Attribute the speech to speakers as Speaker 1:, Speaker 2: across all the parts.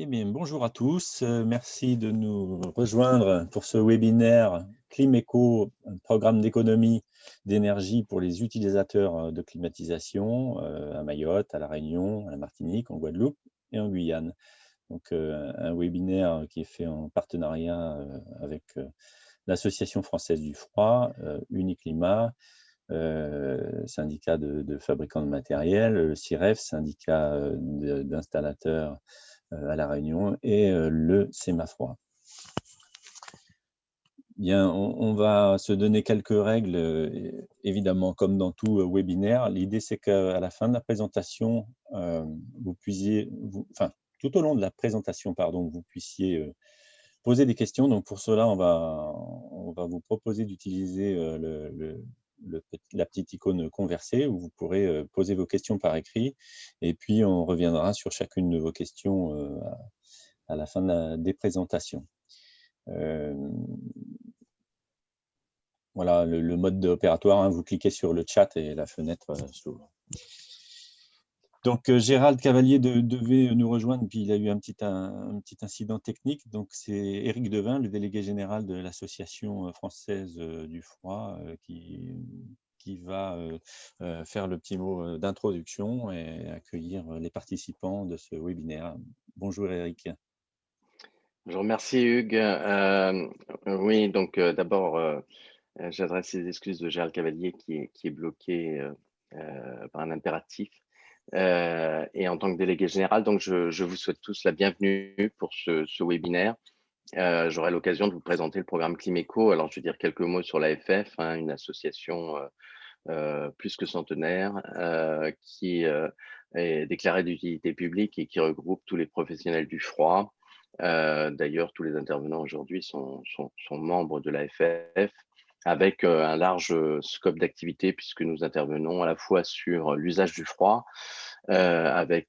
Speaker 1: Eh bien, bonjour à tous. Merci de nous rejoindre pour ce webinaire Climéco, un programme d'économie d'énergie pour les utilisateurs de climatisation à Mayotte, à La Réunion, à la Martinique, en Guadeloupe et en Guyane. Donc, un webinaire qui est fait en partenariat avec l'Association française du froid, Uniclimat, syndicat de fabricants de matériel, le CIREF, syndicat d'installateurs à La Réunion, et le CEMAFROID. Bien, on va se donner quelques règles, évidemment, comme dans tout webinaire. L'idée, c'est qu'à la fin de la présentation, vous puissiez, tout au long de la présentation, pardon, vous puissiez poser des questions. Donc, pour cela, on va vous proposer d'utiliser la petite icône converser où vous pourrez poser vos questions par écrit. Et puis, on reviendra sur chacune de vos questions à la fin des présentations. Voilà le mode opératoire, hein, vous cliquez sur le chat et la fenêtre s'ouvre. Donc, Gérald Cavalier devait nous rejoindre, puis il a eu un petit incident technique. Donc, c'est Éric Devin, le délégué général de l'Association française du froid, qui va faire le petit mot d'introduction et accueillir les participants de ce webinaire. Bonjour Éric.
Speaker 2: Je remercie Hugues. Oui, donc d'abord, j'adresse les excuses de Gérald Cavalier qui est bloqué par un impératif. Et en tant que délégué général, donc je vous souhaite tous la bienvenue pour ce webinaire. J'aurai l'occasion de vous présenter le programme Climéco. Alors, je vais dire quelques mots sur l'AFF, hein, une association plus que centenaire qui est déclarée d'utilité publique et qui regroupe tous les professionnels du froid. D'ailleurs, tous les intervenants aujourd'hui sont membres de l'AFF avec un large scope d'activité puisque nous intervenons à la fois sur l'usage du froid avec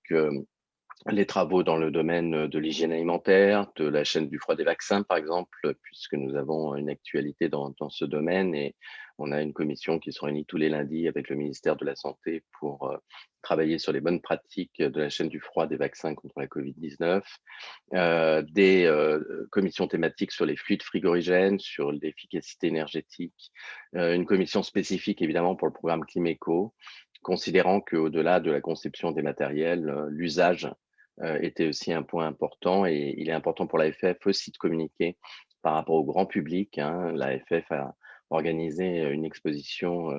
Speaker 2: les travaux dans le domaine de l'hygiène alimentaire, de la chaîne du froid des vaccins, par exemple, puisque nous avons une actualité dans ce domaine et on a une commission qui se réunit tous les lundis avec le ministère de la Santé pour travailler sur les bonnes pratiques de la chaîne du froid des vaccins contre la Covid-19, des commissions thématiques sur les fluides frigorigènes, sur l'efficacité énergétique, une commission spécifique évidemment pour le programme Climéco, considérant qu'au-delà de la conception des matériels, l'usage était aussi un point important et il est important pour l'AFF aussi de communiquer par rapport au grand public. Hein. L'AFF a organisé une exposition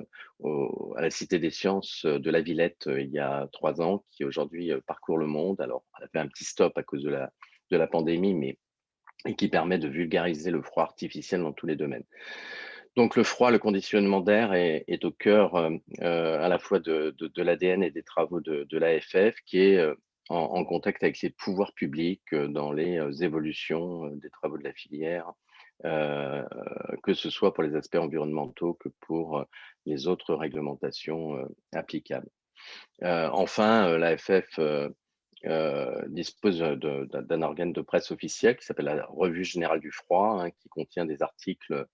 Speaker 2: à la Cité des Sciences de la Villette il y a 3 ans, qui aujourd'hui parcourt le monde. Alors, elle a fait un petit stop à cause de la pandémie, mais et qui permet de vulgariser le froid artificiel dans tous les domaines. Donc le froid, le conditionnement d'air est au cœur à la fois de l'ADN et des travaux de l'AFF, qui est en contact avec les pouvoirs publics dans les évolutions des travaux de la filière, que ce soit pour les aspects environnementaux que pour les autres réglementations applicables. Enfin, l'AFF dispose d'un organe de presse officiel qui s'appelle la Revue Générale du Froid, hein, qui contient des articles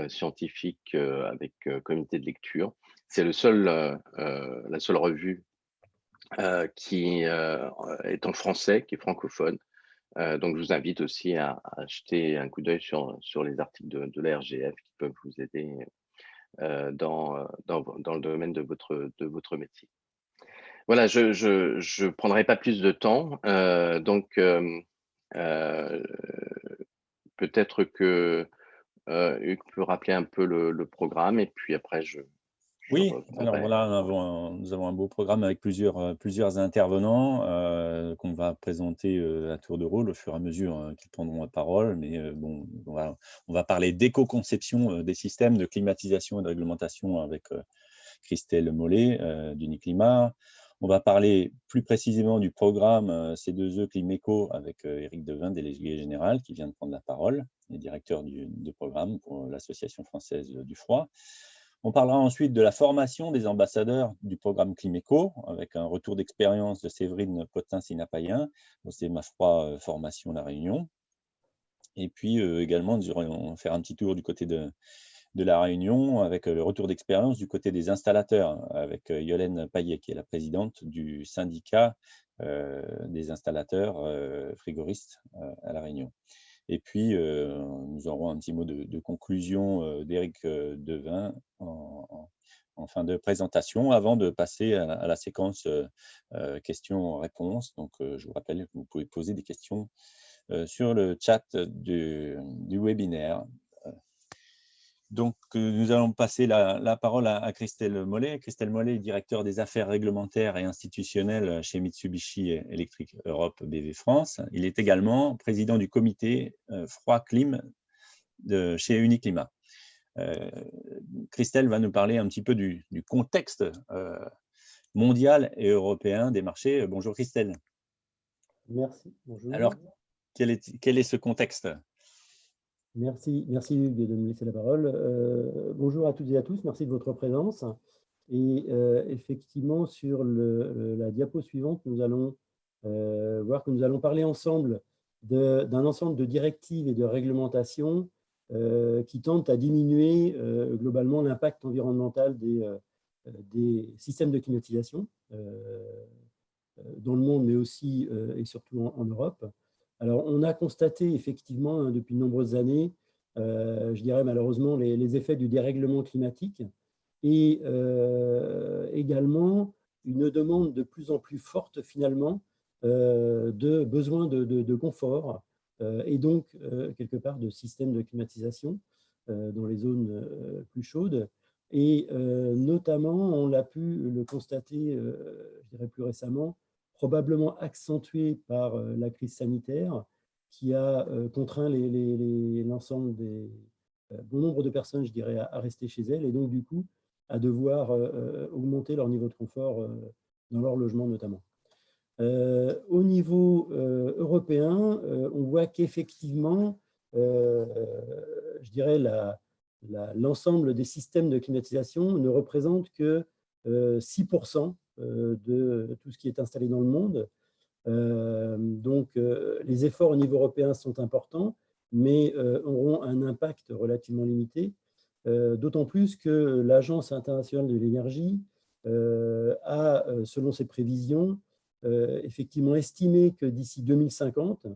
Speaker 2: scientifiques avec comité de lecture. C'est la seule revue qui est en français, qui est francophone. Donc, je vous invite aussi à jeter un coup d'œil sur les articles de la RGF qui peuvent vous aider dans le domaine de votre métier. Voilà, je prendrai pas plus de temps. Peut-être que Hugues peut rappeler un peu le programme et puis après je
Speaker 1: Oui, alors
Speaker 2: reprendrai.
Speaker 1: voilà, nous avons un beau programme avec plusieurs intervenants qu'on va présenter à tour de rôle au fur et à mesure qu'ils prendront la parole. Mais bon, on va parler d'éco-conception des systèmes de climatisation et de réglementation avec Christelle Mollet d'Uniclimat. On va parler plus précisément du programme C2E Climéco avec Éric Devin, délégué général, qui vient de prendre la parole, et directeur du programme pour l'Association française du froid. On parlera ensuite de la formation des ambassadeurs du programme Climéco, avec un retour d'expérience de Séverine Potin-Sinapayen, au CEMAFROID Formation La Réunion. Et puis également, nous allons faire un petit tour du côté de de La Réunion, avec le retour d'expérience du côté des installateurs, avec Yolène Paillet, qui est la présidente du syndicat des installateurs frigoristes à La Réunion. Et puis, nous aurons un petit mot de conclusion d'Éric Devin en fin de présentation, avant de passer à la séquence questions-réponses. Donc, je vous rappelle que vous pouvez poser des questions sur le chat du webinaire. Donc, nous allons passer la parole à Christelle Mollet. Christelle Mollet est directeur des affaires réglementaires et institutionnelles chez Mitsubishi Electric Europe BV France. Il est également président du comité froid-clim chez Uniclimat. Christelle va nous parler un petit peu du contexte mondial et européen des marchés. Bonjour Christelle.
Speaker 3: Merci, bonjour.
Speaker 1: Alors, quel est ce contexte ?
Speaker 3: Merci Hugues de me laisser la parole. Bonjour à toutes et à tous, merci de votre présence. Et effectivement, sur la diapo suivante, nous allons voir que nous allons parler ensemble d'un ensemble de directives et de réglementations qui tentent à diminuer globalement l'impact environnemental des systèmes de climatisation dans le monde, mais aussi et surtout en Europe. Alors, on a constaté effectivement depuis de nombreuses années, je dirais malheureusement, les effets du dérèglement climatique et également une demande de plus en plus forte finalement de besoin de confort et donc quelque part de systèmes de climatisation dans les zones plus chaudes. Et notamment, on l'a pu le constater, je dirais plus récemment, probablement accentué par la crise sanitaire qui a contraint l'ensemble des bon nombre de personnes, je dirais, à rester chez elles et donc du coup à devoir augmenter leur niveau de confort dans leur logement notamment. Au niveau européen, on voit qu'effectivement, je dirais, l'ensemble des systèmes de climatisation ne représente que 6% de tout ce qui est installé dans le monde. Donc, les efforts au niveau européen sont importants, mais auront un impact relativement limité, d'autant plus que l'Agence internationale de l'énergie a, selon ses prévisions, effectivement estimé que d'ici 2050,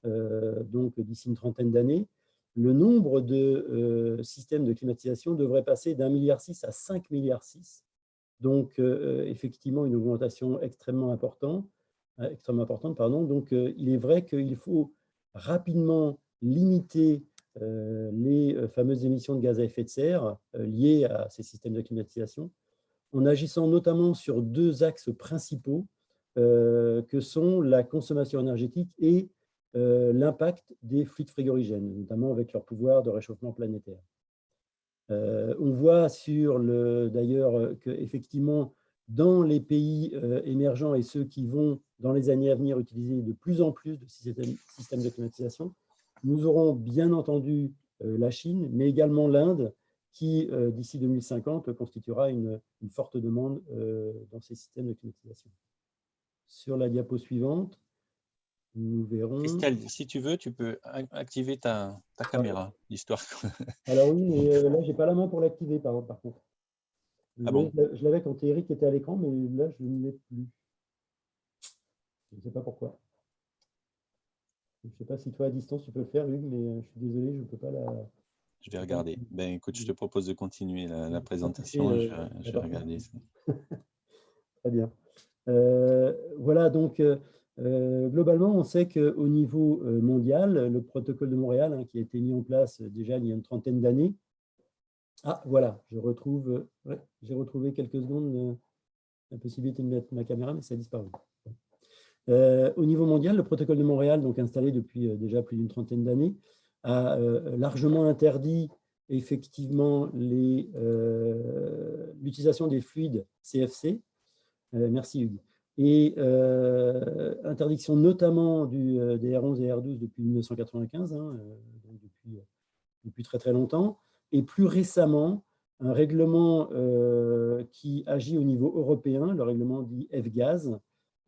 Speaker 3: donc d'ici une trentaine d'années, le nombre de systèmes de climatisation devrait passer d'1,6 milliard à 5,6 milliards. Donc, effectivement, une augmentation extrêmement importante. Donc, il est vrai qu'il faut rapidement limiter les fameuses émissions de gaz à effet de serre liées à ces systèmes de climatisation, en agissant notamment sur deux axes principaux que sont la consommation énergétique et l'impact des fluides frigorigènes, notamment avec leur pouvoir de réchauffement planétaire. On voit d'ailleurs qu'effectivement, dans les pays émergents et ceux qui vont, dans les années à venir, utiliser de plus en plus de systèmes de climatisation, nous aurons bien entendu la Chine, mais également l'Inde, qui, d'ici 2050, constituera une forte demande dans ces systèmes de climatisation. Sur la diapo suivante, nous verrons…
Speaker 1: Christelle, si tu veux, tu peux activer ta caméra, l'histoire.
Speaker 3: Alors oui, mais là, je n'ai pas la main pour l'activer, par contre. Je l'avais quand Eric était à l'écran, mais là, je ne l'ai plus. Je ne sais pas pourquoi. Je ne sais pas si toi, à distance, tu peux le faire, Hugues, mais je suis désolé, je ne peux pas la…
Speaker 1: Je vais regarder. Ben, écoute, je te propose de continuer la présentation. Je vais regarder ça.
Speaker 3: Très bien. Voilà, donc, globalement, on sait qu'au niveau mondial, le protocole de Montréal, qui a été mis en place déjà il y a une trentaine d'années. Ah, voilà, j'ai retrouvé quelques secondes la possibilité de mettre ma caméra, mais ça a disparu. Au niveau mondial, le protocole de Montréal, donc installé depuis déjà plus d'une trentaine d'années, a largement interdit effectivement l'utilisation des fluides CFC. Merci Hugues. Et interdiction notamment des R11 et R12 depuis 1995, donc depuis très très longtemps. Et plus récemment, un règlement qui agit au niveau européen, le règlement dit F-Gaz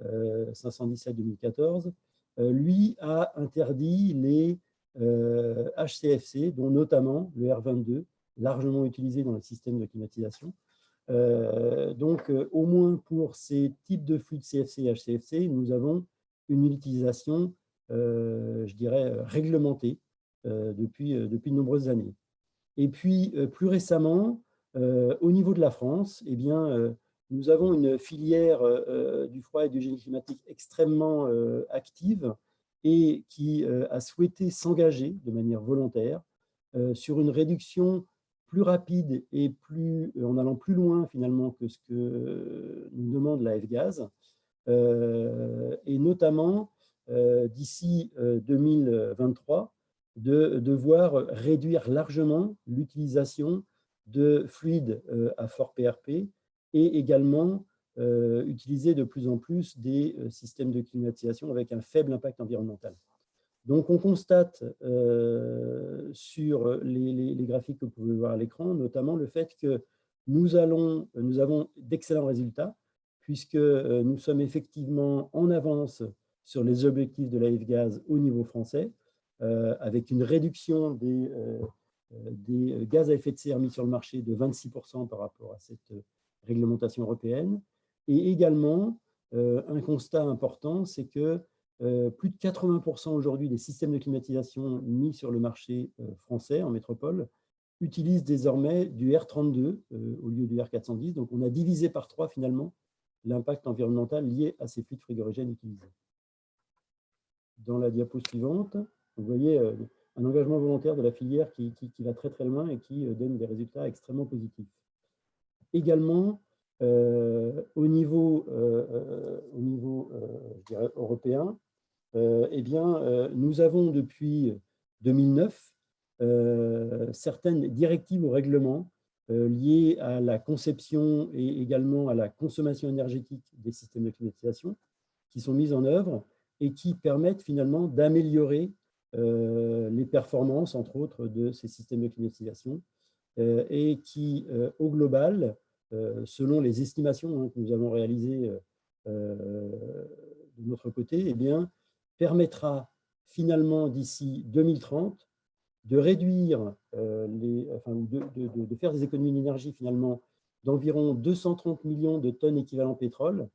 Speaker 3: 517-2014, lui a interdit les HCFC, dont notamment le R22, largement utilisés dans le système de climatisation. Donc, au moins pour ces types de fluides CFC et HCFC, nous avons une utilisation, je dirais, réglementée depuis de nombreuses années. Et puis, plus récemment, au niveau de la France, eh bien, nous avons une filière du froid et du génie climatique extrêmement active et qui a souhaité s'engager de manière volontaire sur une réduction plus rapide et en allant plus loin finalement que ce que nous demande la F-Gaz, et notamment d'ici 2023, de devoir réduire largement l'utilisation de fluides à fort PRP et également utiliser de plus en plus des systèmes de climatisation avec un faible impact environnemental. Donc, on constate sur les graphiques que vous pouvez voir à l'écran, notamment le fait que nous avons d'excellents résultats, puisque nous sommes effectivement en avance sur les objectifs de la F-Gaz au niveau français, avec une réduction des gaz à effet de serre mis sur le marché de 26% par rapport à cette réglementation européenne. Et également, un constat important, c'est que plus de 80% aujourd'hui des systèmes de climatisation mis sur le marché français en métropole utilisent désormais du R32 au lieu du R410. Donc, on a divisé par 3 finalement l'impact environnemental lié à ces fluides frigorigènes utilisés. Dans la diapo suivante, vous voyez un engagement volontaire de la filière qui va très très loin et qui donne des résultats extrêmement positifs. Également, au niveau je dirais, européen, eh bien, nous avons depuis 2009 certaines directives ou règlements liés à la conception et également à la consommation énergétique des systèmes de climatisation qui sont mises en œuvre et qui permettent finalement d'améliorer les performances, entre autres, de ces systèmes de climatisation et qui, au global, selon les estimations que nous avons réalisées de notre côté, eh bien, permettra finalement d'ici 2030 de réduire de faire des économies d'énergie finalement d'environ 230 millions de tonnes équivalent pétrole,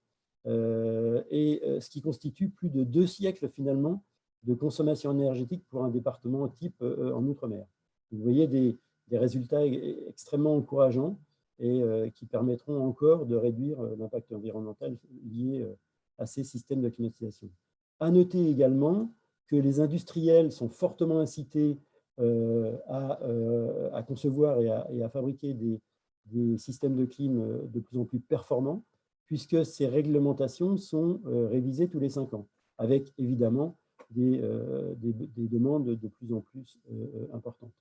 Speaker 3: ce qui constitue plus de 2 siècles finalement de consommation énergétique pour un département type en Outre-mer. Vous voyez des résultats extrêmement encourageants et qui permettront encore de réduire l'impact environnemental lié à ces systèmes de climatisation. À noter également que les industriels sont fortement incités à concevoir et à fabriquer des systèmes de clim de plus en plus performants, puisque ces réglementations sont révisées tous les 5 ans, avec évidemment des demandes de plus en plus importantes.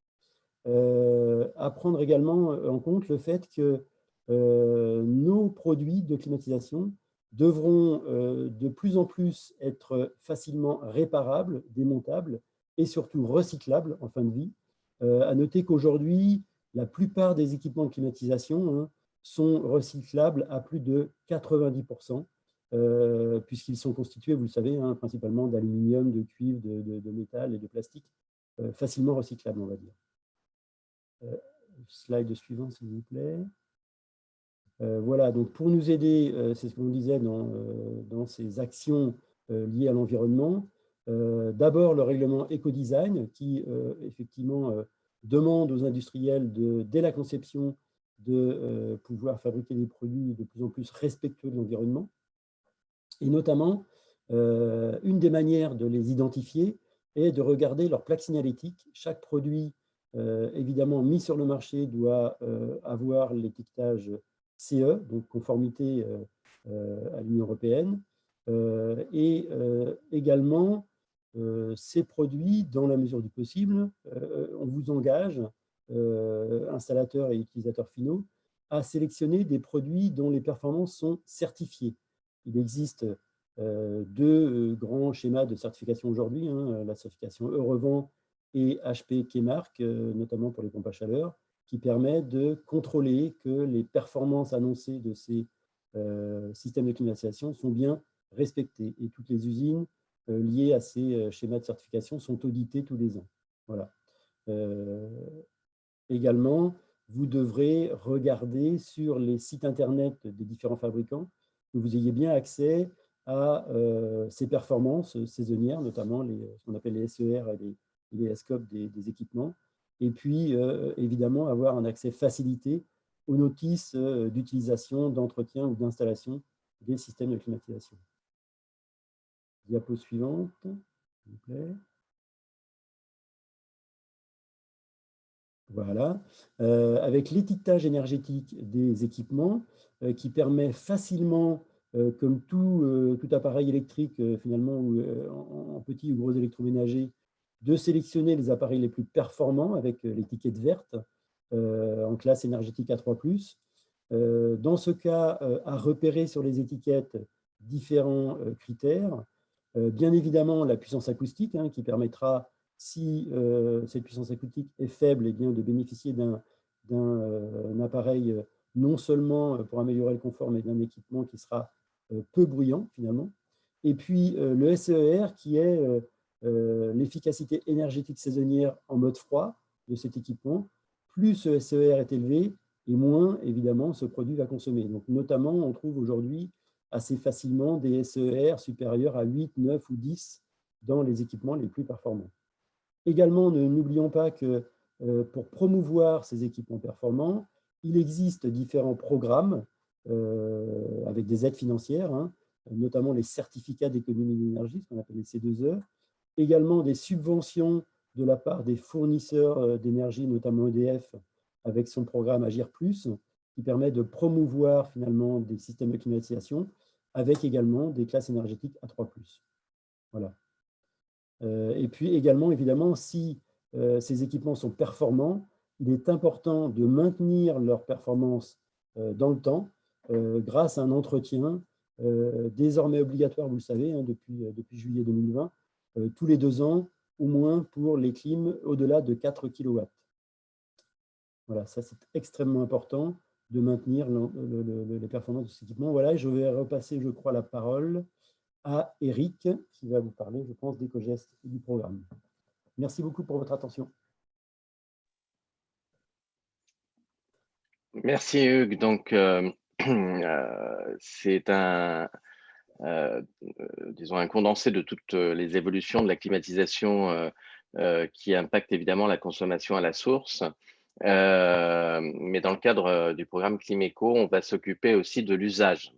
Speaker 3: À prendre également en compte le fait que nos produits de climatisation devront de plus en plus être facilement réparables, démontables et surtout recyclables en fin de vie. À noter qu'aujourd'hui, la plupart des équipements de climatisation sont recyclables à plus de 90%, puisqu'ils sont constitués, vous le savez, principalement d'aluminium, de cuivre, de métal et de plastique, facilement recyclables, on va dire. Slide suivant, s'il vous plaît. Voilà, donc pour nous aider, c'est ce qu'on disait dans ces actions liées à l'environnement, d'abord le règlement éco-design qui effectivement demande aux industriels dès la conception de pouvoir fabriquer des produits de plus en plus respectueux de l'environnement. Et notamment, une des manières de les identifier est de regarder leur plaque signalétique. Chaque produit évidemment mis sur le marché doit avoir l'étiquetage CE, donc conformité à l'Union européenne, et également ces produits, dans la mesure du possible, on vous engage, installateurs et utilisateurs finaux, à sélectionner des produits dont les performances sont certifiées. Il existe 2 grands schémas de certification aujourd'hui, la certification Eurevent et HP Keymark, notamment pour les pompes à chaleur, qui permet de contrôler que les performances annoncées de ces systèmes de climatisation sont bien respectées. Et toutes les usines liées à ces schémas de certification sont auditées tous les ans. Voilà. Également, vous devrez regarder sur les sites internet des différents fabricants que vous ayez bien accès à ces performances saisonnières, notamment ce qu'on appelle les SER et les scopes des équipements. Et puis, évidemment, avoir un accès facilité aux notices d'utilisation, d'entretien ou d'installation des systèmes de climatisation. Diapo suivante, s'il vous plaît. Voilà, avec l'étiquetage énergétique des équipements qui permet facilement, comme tout appareil électrique finalement, ou en petit ou gros électroménager, de sélectionner les appareils les plus performants avec l'étiquette verte en classe énergétique A3+. Dans ce cas, à repérer sur les étiquettes différents critères. Bien évidemment, la puissance acoustique qui permettra, si cette puissance acoustique est faible, eh bien, de bénéficier d'un appareil non seulement pour améliorer le confort, mais d'un équipement qui sera peu bruyant finalement. Et puis le SER qui est l'efficacité énergétique saisonnière en mode froid de cet équipement. Plus ce SER est élevé, et moins évidemment ce produit va consommer. Donc notamment, on trouve aujourd'hui assez facilement des SER supérieurs à 8, 9 ou 10 dans les équipements les plus performants. Également, n'oublions pas que pour promouvoir ces équipements performants, il existe différents programmes avec des aides financières, notamment les certificats d'économie d'énergie, ce qu'on appelle les C2E, également des subventions de la part des fournisseurs d'énergie, notamment EDF, avec son programme Agir Plus, qui permet de promouvoir finalement des systèmes de climatisation, avec également des classes énergétiques A3+. Voilà. Et puis également, évidemment, si ces équipements sont performants, il est important de maintenir leur performance dans le temps grâce à un entretien désormais obligatoire, vous le savez, depuis juillet 2020, tous les 2 ans, au moins pour les clims au-delà de 4 kW. Voilà, ça c'est extrêmement important de maintenir les performances de cet équipement. Voilà, je vais repasser, je crois, la parole à Eric, qui va vous parler, je pense, d'EcoGest et du programme. Merci beaucoup pour votre attention.
Speaker 2: Merci Hugues. Donc, c'est disons un condensé de toutes les évolutions de la climatisation qui impactent évidemment la consommation à la source. Mais dans le cadre du programme Climéco, on va s'occuper aussi de l'usage.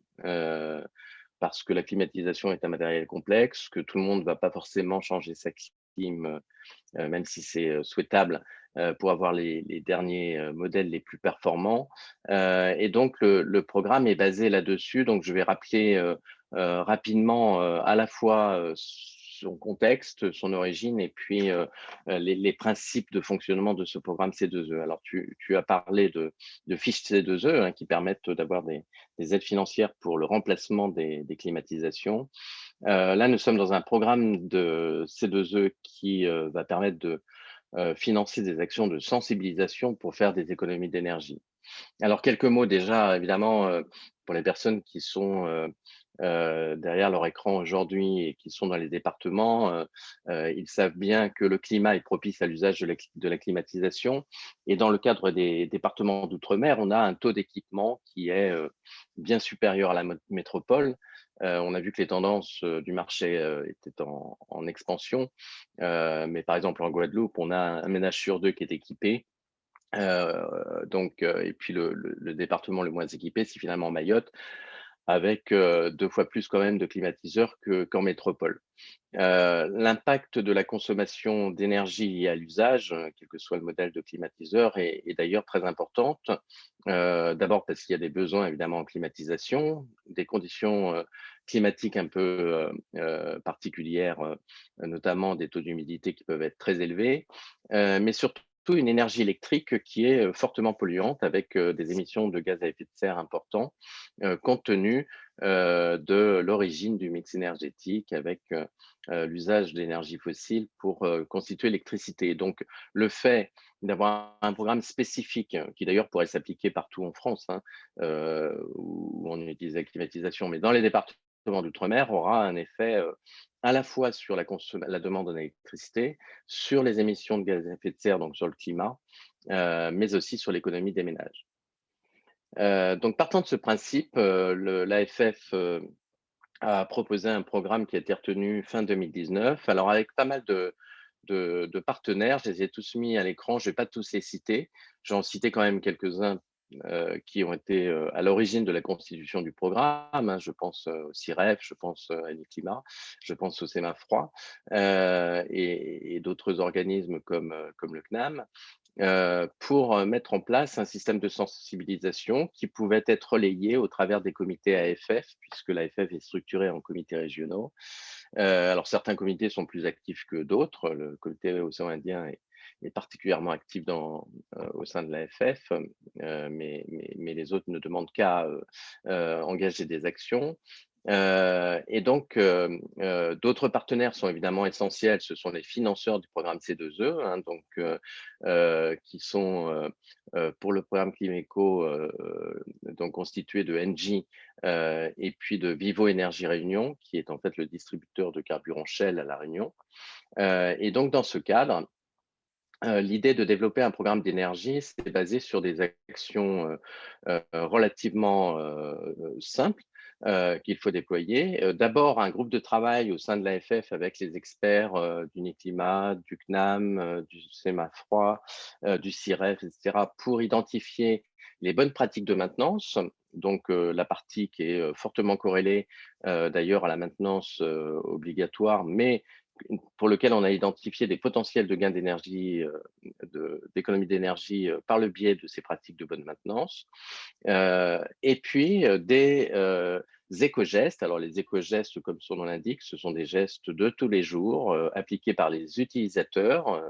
Speaker 2: Parce que la climatisation est un matériel complexe, que tout le monde ne va pas forcément changer sa clim, même si c'est souhaitable, pour avoir les derniers modèles les plus performants. Et donc, le programme est basé là-dessus. Donc, je vais rappeler rapidement à la fois son contexte, son origine et puis les principes de fonctionnement de ce programme C2E. Alors, tu as parlé de fiches C2E qui permettent d'avoir des aides financières pour le remplacement des climatisations. Là, nous sommes dans un programme de C2E qui va permettre de financer des actions de sensibilisation pour faire des économies d'énergie. Alors, quelques mots déjà, évidemment, pour les personnes qui sont derrière leur écran aujourd'hui et qui sont dans les départements, ils savent bien que le climat est propice à l'usage de la climatisation. Et dans le cadre des départements d'outre-mer, on a un taux d'équipement qui est bien supérieur à la métropole. On a vu que les tendances du marché étaient en expansion. Mais par exemple, en Guadeloupe, on a un ménage sur 2 qui est équipé. Et puis le département le moins équipé, c'est finalement Mayotte, avec 2 fois plus quand même de climatiseurs qu'en métropole. L'impact de la consommation d'énergie liée à l'usage, quel que soit le modèle de climatiseur, est d'ailleurs très importante. D'abord parce qu'il y a des besoins évidemment en climatisation, des conditions climatiques un peu particulières, notamment des taux d'humidité qui peuvent être très élevés, mais surtout une énergie électrique qui est fortement polluante avec des émissions de gaz à effet de serre importants, compte tenu de l'origine du mix énergétique avec l'usage d'énergie fossile pour constituer l'électricité. Donc, le fait d'avoir un programme spécifique, qui d'ailleurs pourrait s'appliquer partout en France, où on utilise la climatisation, mais dans les départements d'outre-mer aura un effet à la fois sur la demande en électricité, sur les émissions de gaz à effet de serre, donc sur le climat, mais aussi sur l'économie des ménages. Donc partant de ce principe, l'AFF a proposé un programme qui a été retenu fin 2019. Alors avec pas mal de partenaires, je les ai tous mis à l'écran, je ne vais pas tous les citer. Je vais en citer quand même quelques-uns qui ont été à l'origine de la constitution du programme, hein. Je pense au CIREF, je pense à Climat, je pense au CEMAFROID et d'autres organismes comme le CNAM pour mettre en place un système de sensibilisation qui pouvait être relayé au travers des comités AFF, puisque l'AFF est structuré en comités régionaux. Alors certains comités sont plus actifs que d'autres. Le comité océan Indien est particulièrement actif au sein de l'AFF, mais les autres ne demandent qu'à engager des actions. Et donc, d'autres partenaires sont évidemment essentiels. Ce sont les financeurs du programme C2E, hein, donc, qui sont pour le programme Climéco donc constitué de Engie et puis de Vivo Énergie Réunion, qui est en fait le distributeur de carburant Shell à La Réunion. Et donc, dans ce cadre, l'idée de développer un programme d'énergie, c'est basé sur des actions relativement simples qu'il faut déployer. D'abord, un groupe de travail au sein de l'AFF avec les experts d'Uniclimat, du CNAM, du CEMAFROID, du CIREF, etc., pour identifier les bonnes pratiques de maintenance. Donc, la partie qui est fortement corrélée d'ailleurs à la maintenance obligatoire, mais pour lequel on a identifié des potentiels de gains d'énergie, d'économie d'énergie par le biais de ces pratiques de bonne maintenance. Et puis des éco-gestes. Alors les éco-gestes, comme son nom l'indique, ce sont des gestes de tous les jours appliqués par les utilisateurs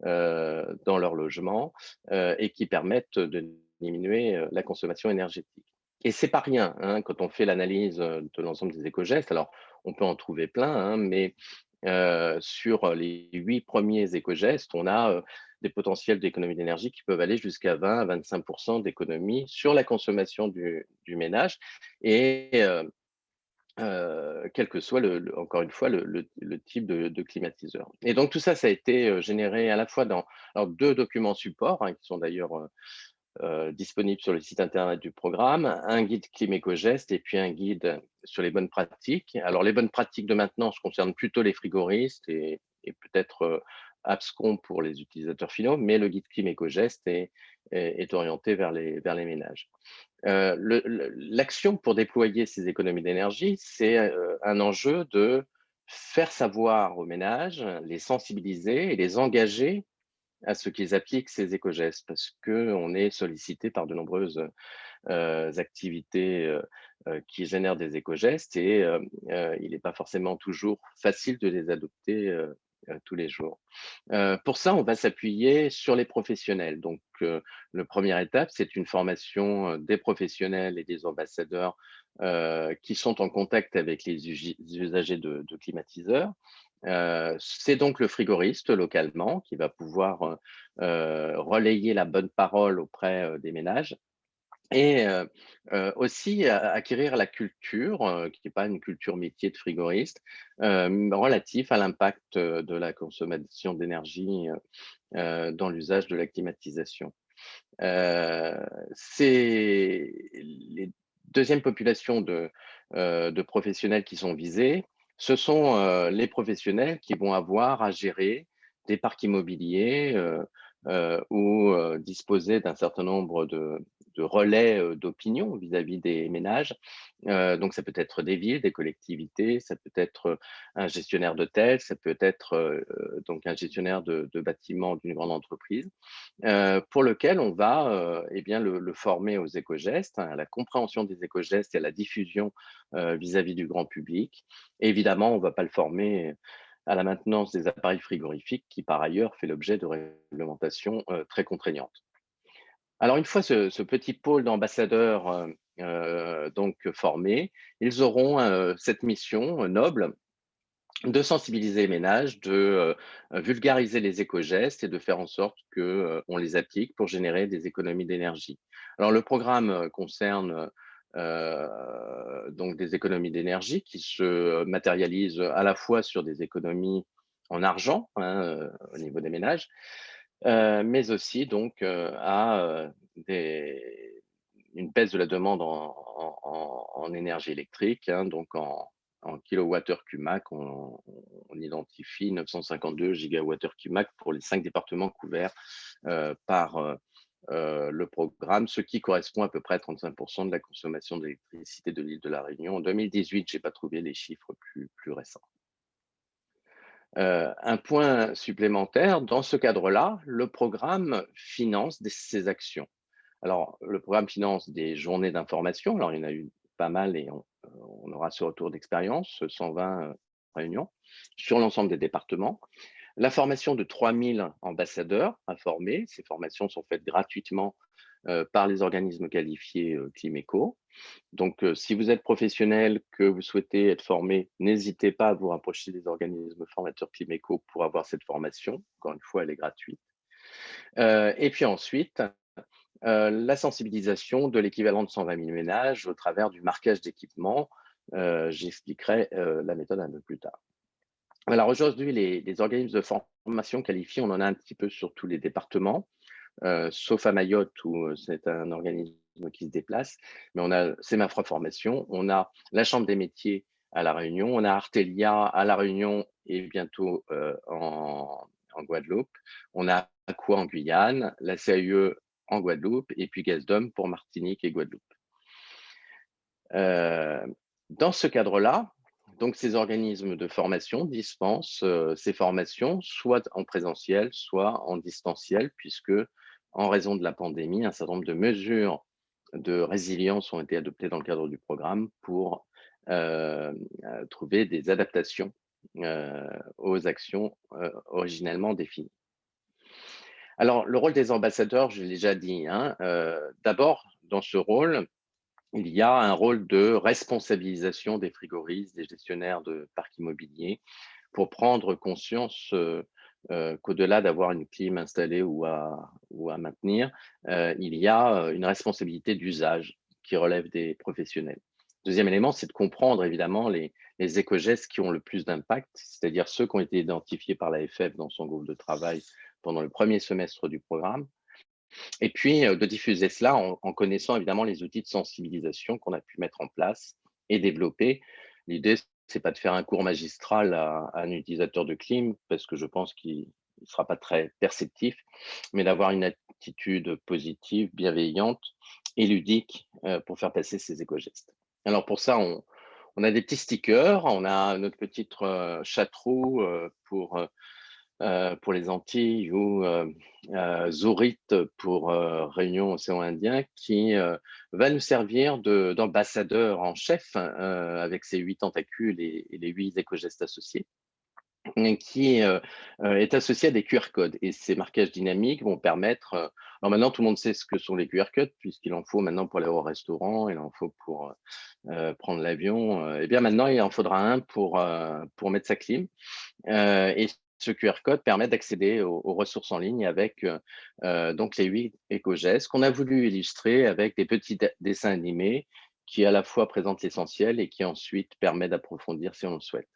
Speaker 2: dans leur logement et qui permettent de diminuer la consommation énergétique. Et c'est pas rien, hein, quand on fait l'analyse de l'ensemble des éco-gestes. Alors, on peut en trouver plein, hein, mais sur les 8 premiers éco-gestes, on a des potentiels d'économie d'énergie qui peuvent aller jusqu'à 20 à 25% d'économie sur la consommation du ménage. Et quel que soit, encore une fois, le type de climatiseur. Et donc, tout ça, ça a été généré à la fois dans alors, 2 documents supports, hein, qui sont d'ailleurs disponibles sur le site internet du programme, un guide Climéco-Gestes et puis un guide sur les bonnes pratiques. Alors, les bonnes pratiques de maintenance concernent plutôt les frigoristes et peut-être abscons pour les utilisateurs finaux, mais le guide Climéco-Gestes est orienté vers les ménages. L'action pour déployer ces économies d'énergie, c'est un enjeu de faire savoir aux ménages, les sensibiliser et les engager à ce qu'ils appliquent ces éco-gestes, parce qu'on est sollicité par de nombreuses activités qui génèrent des éco-gestes et il n'est pas forcément toujours facile de les adopter tous les jours. Pour ça, on va s'appuyer sur les professionnels. Donc, la première étape, c'est une formation des professionnels et des ambassadeurs qui sont en contact avec les usagers de climatiseurs. C'est donc le frigoriste localement qui va pouvoir relayer la bonne parole auprès des ménages et aussi acquérir la culture, qui n'est pas une culture métier de frigoriste, relatif à l'impact de la consommation d'énergie dans l'usage de la climatisation. C'est les deuxièmes populations de professionnels qui sont visés, ce sont les professionnels qui vont avoir à gérer des parcs immobiliers ou disposer d'un certain nombre de relais d'opinion vis-à-vis des ménages. Donc, ça peut être des villes, des collectivités, ça peut être un gestionnaire d'hôtel, ça peut être donc un gestionnaire de bâtiments d'une grande entreprise, pour lequel on va eh bien, le former aux éco-gestes, hein, à la compréhension des éco-gestes et à la diffusion vis-à-vis du grand public. Et évidemment, on ne va pas le former à la maintenance des appareils frigorifiques qui, par ailleurs, fait l'objet de réglementations très contraignantes. Alors, une fois ce petit pôle d'ambassadeurs donc formés, ils auront cette mission noble de sensibiliser les ménages, de vulgariser les éco-gestes et de faire en sorte qu'on les applique pour générer des économies d'énergie. Alors, le programme concerne donc des économies d'énergie qui se matérialisent à la fois sur des économies en argent au niveau des ménages, mais aussi donc à une baisse de la demande en énergie électrique, donc en kilowattheure Cumac, on identifie 952 gigawattheure Cumac pour les 5 départements couverts par le programme, ce qui correspond à peu près à 35% de la consommation d'électricité de l'île de la Réunion. En 2018, je n'ai pas trouvé les chiffres plus récents. Un point supplémentaire, dans ce cadre-là, le programme finance ces actions. Alors, le programme finance des journées d'information. Alors, il y en a eu pas mal et on aura ce retour d'expérience, 120 réunions sur l'ensemble des départements. La formation de 3000 ambassadeurs à former. Ces formations sont faites gratuitement par les organismes qualifiés Climeco. Donc, si vous êtes professionnel, que vous souhaitez être formé, n'hésitez pas à vous rapprocher des organismes formateurs Climeco pour avoir cette formation. Encore une fois, elle est gratuite. Et puis ensuite, la sensibilisation de l'équivalent de 120 000 ménages au travers du marquage d'équipements. J'expliquerai la méthode un peu plus tard. Alors aujourd'hui, les organismes de formation qualifiés, on en a un petit peu sur tous les départements, sauf à Mayotte où c'est un organisme qui se déplace, mais on a Sémafroid Formation, on a la Chambre des métiers à La Réunion, on a Artelia à La Réunion et bientôt en Guadeloupe, on a Aqua en Guyane, la CAUE en Guadeloupe et puis Gazdom pour Martinique et Guadeloupe. Dans ce cadre-là, donc ces organismes de formation dispensent ces formations soit en présentiel, soit en distanciel, puisque en raison de la pandémie, un certain nombre de mesures de résilience ont été adoptées dans le cadre du programme pour trouver des adaptations aux actions originellement définies. Alors, le rôle des ambassadeurs, je l'ai déjà dit, d'abord, dans ce rôle, il y a un rôle de responsabilisation des frigoristes, des gestionnaires de parcs immobiliers, pour prendre conscience qu'au-delà d'avoir une clim installée ou à maintenir, il y a une responsabilité d'usage qui relève des professionnels. Deuxième élément, c'est de comprendre évidemment les éco-gestes qui ont le plus d'impact, c'est-à-dire ceux qui ont été identifiés par l'AFF dans son groupe de travail pendant le premier semestre du programme. Et puis, de diffuser cela en connaissant évidemment les outils de sensibilisation qu'on a pu mettre en place et développer. L'idée, c'est pas de faire un cours magistral à un utilisateur de clim, parce que je pense qu'il ne sera pas très perceptif, mais d'avoir une attitude positive, bienveillante et ludique pour faire passer ces éco-gestes. Alors pour ça, on a des petits stickers, on a notre petite chatteroue pour les Antilles ou Zorit pour Réunion Océan Indien, qui va nous servir d'ambassadeur en chef avec ses 8 tentacules et les 8 éco-gestes associés, qui est associé à des QR codes. Et ces marquages dynamiques vont permettre… alors maintenant, tout le monde sait ce que sont les QR codes, puisqu'il en faut maintenant pour aller au restaurant, il en faut pour prendre l'avion. Et bien maintenant, il en faudra un pour mettre sa clim. Et ce QR code permet d'accéder aux ressources en ligne avec donc les 8 éco-gestes qu'on a voulu illustrer avec des petits dessins animés qui à la fois présentent l'essentiel et qui ensuite permet d'approfondir si on le souhaite.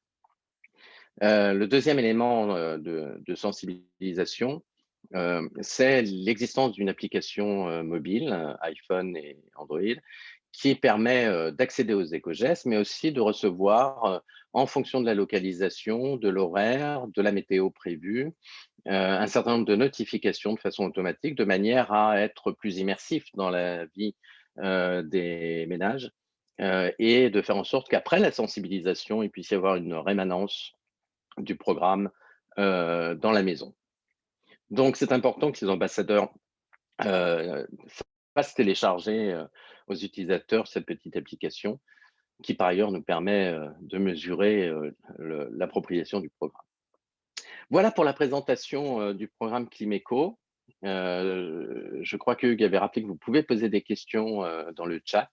Speaker 2: Le deuxième élément de sensibilisation, c'est l'existence d'une application mobile, iPhone et Android, qui permet d'accéder aux éco-gestes, mais aussi de recevoir, en fonction de la localisation, de l'horaire, de la météo prévue, un certain nombre de notifications de façon automatique, de manière à être plus immersif dans la vie des ménages et de faire en sorte qu'après la sensibilisation, il puisse y avoir une rémanence du programme dans la maison. Donc, c'est important que les ambassadeurs fassent télécharger aux utilisateurs cette petite application qui, par ailleurs, nous permet de mesurer l'appropriation du programme. Voilà pour la présentation du programme Climeco. Je crois que Hugues avait rappelé que vous pouvez poser des questions dans le chat.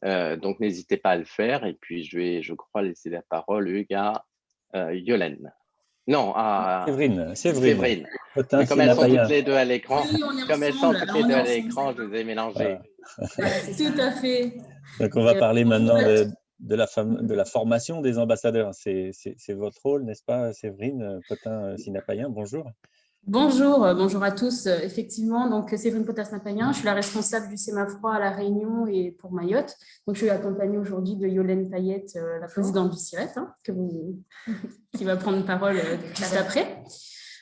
Speaker 2: Donc, n'hésitez pas à le faire. Et puis, je vais, je crois, laisser la parole, Hugues, à Yolène. Non, à Séverine.
Speaker 1: Potin,
Speaker 2: mais comme elles sont
Speaker 1: Napaïen.
Speaker 2: toutes les deux à l'écran,
Speaker 4: Oui, on est
Speaker 2: comme elles sont
Speaker 4: ensemble.
Speaker 2: toutes
Speaker 4: Alors,
Speaker 2: les deux
Speaker 4: on est
Speaker 2: à
Speaker 4: ensemble,
Speaker 2: l'écran,
Speaker 4: ça
Speaker 2: je vous ai mélangé.
Speaker 1: Voilà.
Speaker 4: Tout à fait.
Speaker 1: Donc, on va parler
Speaker 4: Bonjour
Speaker 1: maintenant
Speaker 4: à tous.
Speaker 1: de la formation des ambassadeurs. C'est votre rôle, n'est-ce pas, Séverine Potin-Sinapayen? Bonjour.
Speaker 4: Bonjour à tous. Effectivement, donc Séverine Potas-Napayen, je suis la responsable du Sémafroid à La Réunion et pour Mayotte. Donc, je suis accompagnée aujourd'hui de Yolène Payette, la présidente du CIREF, qui va prendre parole juste après.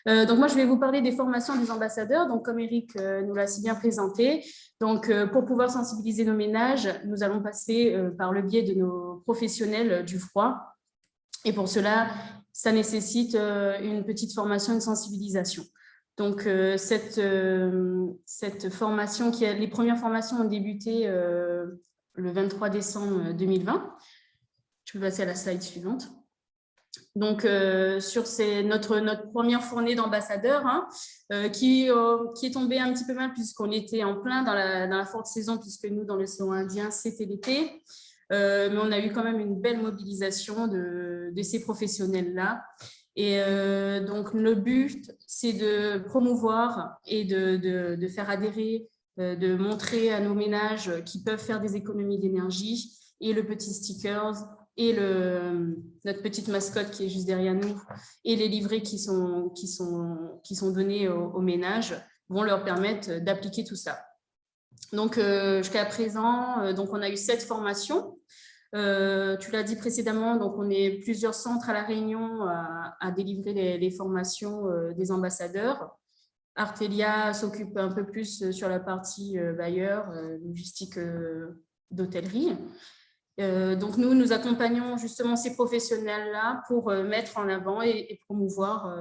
Speaker 4: Donc, moi, je vais vous parler des formations des ambassadeurs. Donc, comme Eric nous l'a si bien présenté, donc, pour pouvoir sensibiliser nos ménages, nous allons passer par le biais de nos professionnels du froid. Et pour cela, ça nécessite une petite formation, une sensibilisation. Donc, cette formation, les premières formations ont débuté le 23 décembre 2020. Je peux passer à la slide suivante. Donc, sur notre première fournée d'ambassadeurs, qui est tombée un petit peu mal puisqu'on était en plein dans la forte saison, puisque nous, dans l'océan Indien, c'était l'été. Mais on a eu quand même une belle mobilisation de ces professionnels-là. Et donc, le but, c'est de promouvoir et de faire adhérer, de montrer à nos ménages qui peuvent faire des économies d'énergie, et le petit stickers, et notre petite mascotte qui est juste derrière nous, et les livrets qui sont donnés aux ménages vont leur permettre d'appliquer tout ça. Donc, jusqu'à présent, donc on a eu 7 formations. Tu l'as dit précédemment, donc on est plusieurs centres à La Réunion à délivrer les formations des ambassadeurs. Artelia s'occupe un peu plus sur la partie bailleur, logistique d'hôtellerie. Donc, nous accompagnons justement ces professionnels-là pour mettre en avant et promouvoir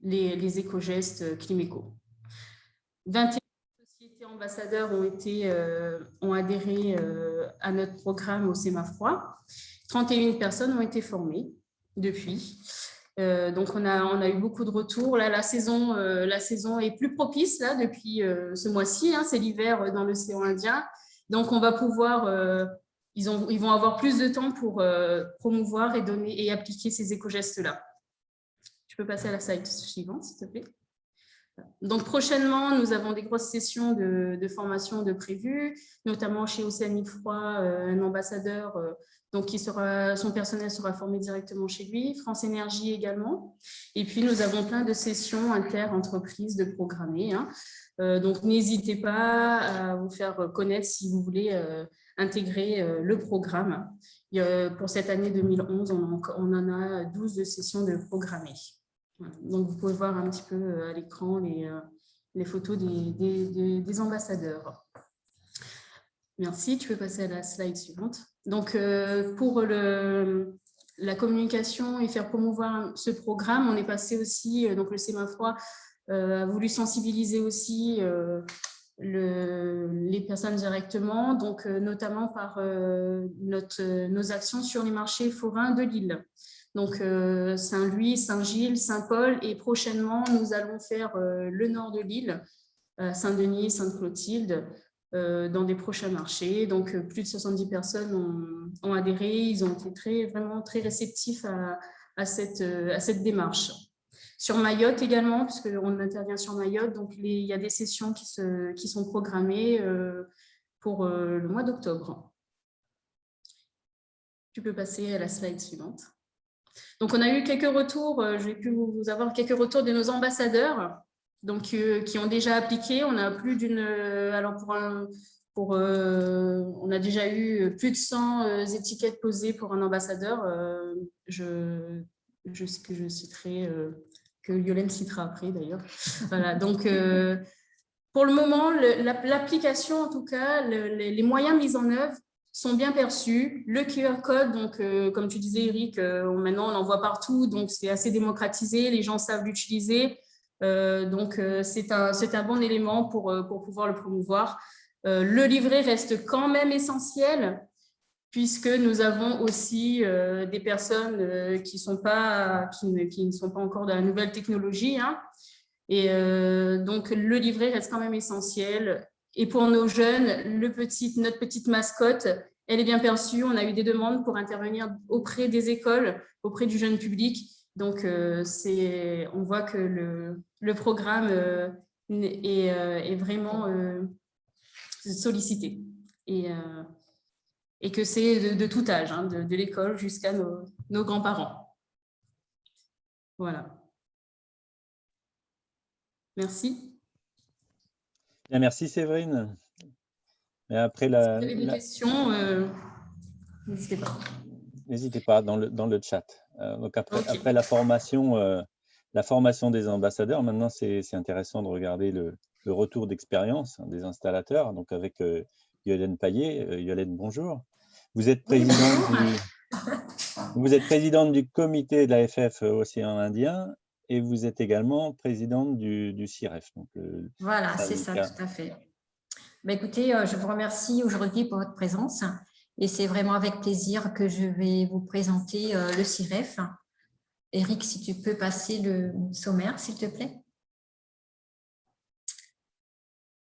Speaker 4: les éco-gestes Climéco. 21 sociétés ambassadeurs ont adhéré à notre programme au Sémafroid. 31 personnes ont été formées depuis. Donc, on a eu beaucoup de retours. Là, la saison est plus propice là, depuis ce mois-ci. C'est l'hiver dans l'océan Indien. Donc, on va pouvoir... ils vont avoir plus de temps pour promouvoir et donner et appliquer ces éco-gestes-là. Tu peux passer à la slide suivante, s'il te plaît. Donc, prochainement, nous avons des grosses sessions de formation de prévues, notamment chez Océanique Froid, un ambassadeur, donc son personnel sera formé directement chez lui, France Énergie également. Et puis, nous avons plein de sessions inter-entreprises de programmer. Donc, n'hésitez pas à vous faire connaître si vous voulez intégrer le programme. Pour cette année 2011, on en a 12 de sessions de programmées. Donc, vous pouvez voir un petit peu à l'écran les photos des ambassadeurs. Merci. Tu peux passer à la slide suivante. Donc, pour la communication et faire promouvoir ce programme, on est passé aussi, donc le Sémafroid a voulu sensibiliser aussi les personnes directement, donc notamment par nos actions sur les marchés forains de l'île. Donc, Saint-Louis, Saint-Gilles, Saint-Paul, et prochainement, nous allons faire le nord de l'île, Saint-Denis, Sainte-Clotilde, dans des prochains marchés. Donc, plus de 70 personnes ont adhéré. Ils ont été vraiment très réceptifs à cette démarche. Sur Mayotte également, puisqu'on intervient sur Mayotte, donc il y a des sessions qui sont programmées pour le mois d'octobre. Tu peux passer à la slide suivante. Donc, on a eu quelques retours, j'ai pu vous avoir quelques retours de nos ambassadeurs donc, qui ont déjà appliqué. On a plus d'une... Alors, on a déjà eu plus de 100 étiquettes posées pour un ambassadeur. Je citerai, que Yolène citera après d'ailleurs. Voilà, donc... pour le moment, l'application, en tout cas, les moyens mis en œuvre sont bien perçus. Le QR code, donc, comme tu disais, Eric, maintenant, on en voit partout, donc c'est assez démocratisé, les gens savent l'utiliser. Donc, c'est un bon élément pour pouvoir le promouvoir. Le livret reste quand même essentiel, puisque nous avons aussi des personnes qui ne sont pas encore dans la nouvelle technologie, Et donc, le livret reste quand même essentiel. Et pour nos jeunes, notre petite mascotte, elle est bien perçue. On a eu des demandes pour intervenir auprès des écoles, auprès du jeune public. Donc, on voit que le programme est vraiment sollicité. Et et que c'est de tout âge, hein, de l'école jusqu'à nos grands-parents. Voilà. Merci.
Speaker 1: Bien, merci Séverine. Et après
Speaker 4: Si vous avez des questions, n'hésitez pas.
Speaker 1: N'hésitez pas dans le chat. Donc après la formation des ambassadeurs, maintenant c'est intéressant de regarder le retour d'expérience des installateurs. Donc avec Yolène Paillet. Yolène, bonjour. Vous êtes présidente du comité de la FF Océan Indien et vous êtes également présidente du CIREF. Donc
Speaker 5: voilà, c'est ça, tout à fait. Ben, écoutez, je vous remercie aujourd'hui pour votre présence et c'est vraiment avec plaisir que je vais vous présenter le CIREF. Eric, si tu peux passer le sommaire, s'il te plaît.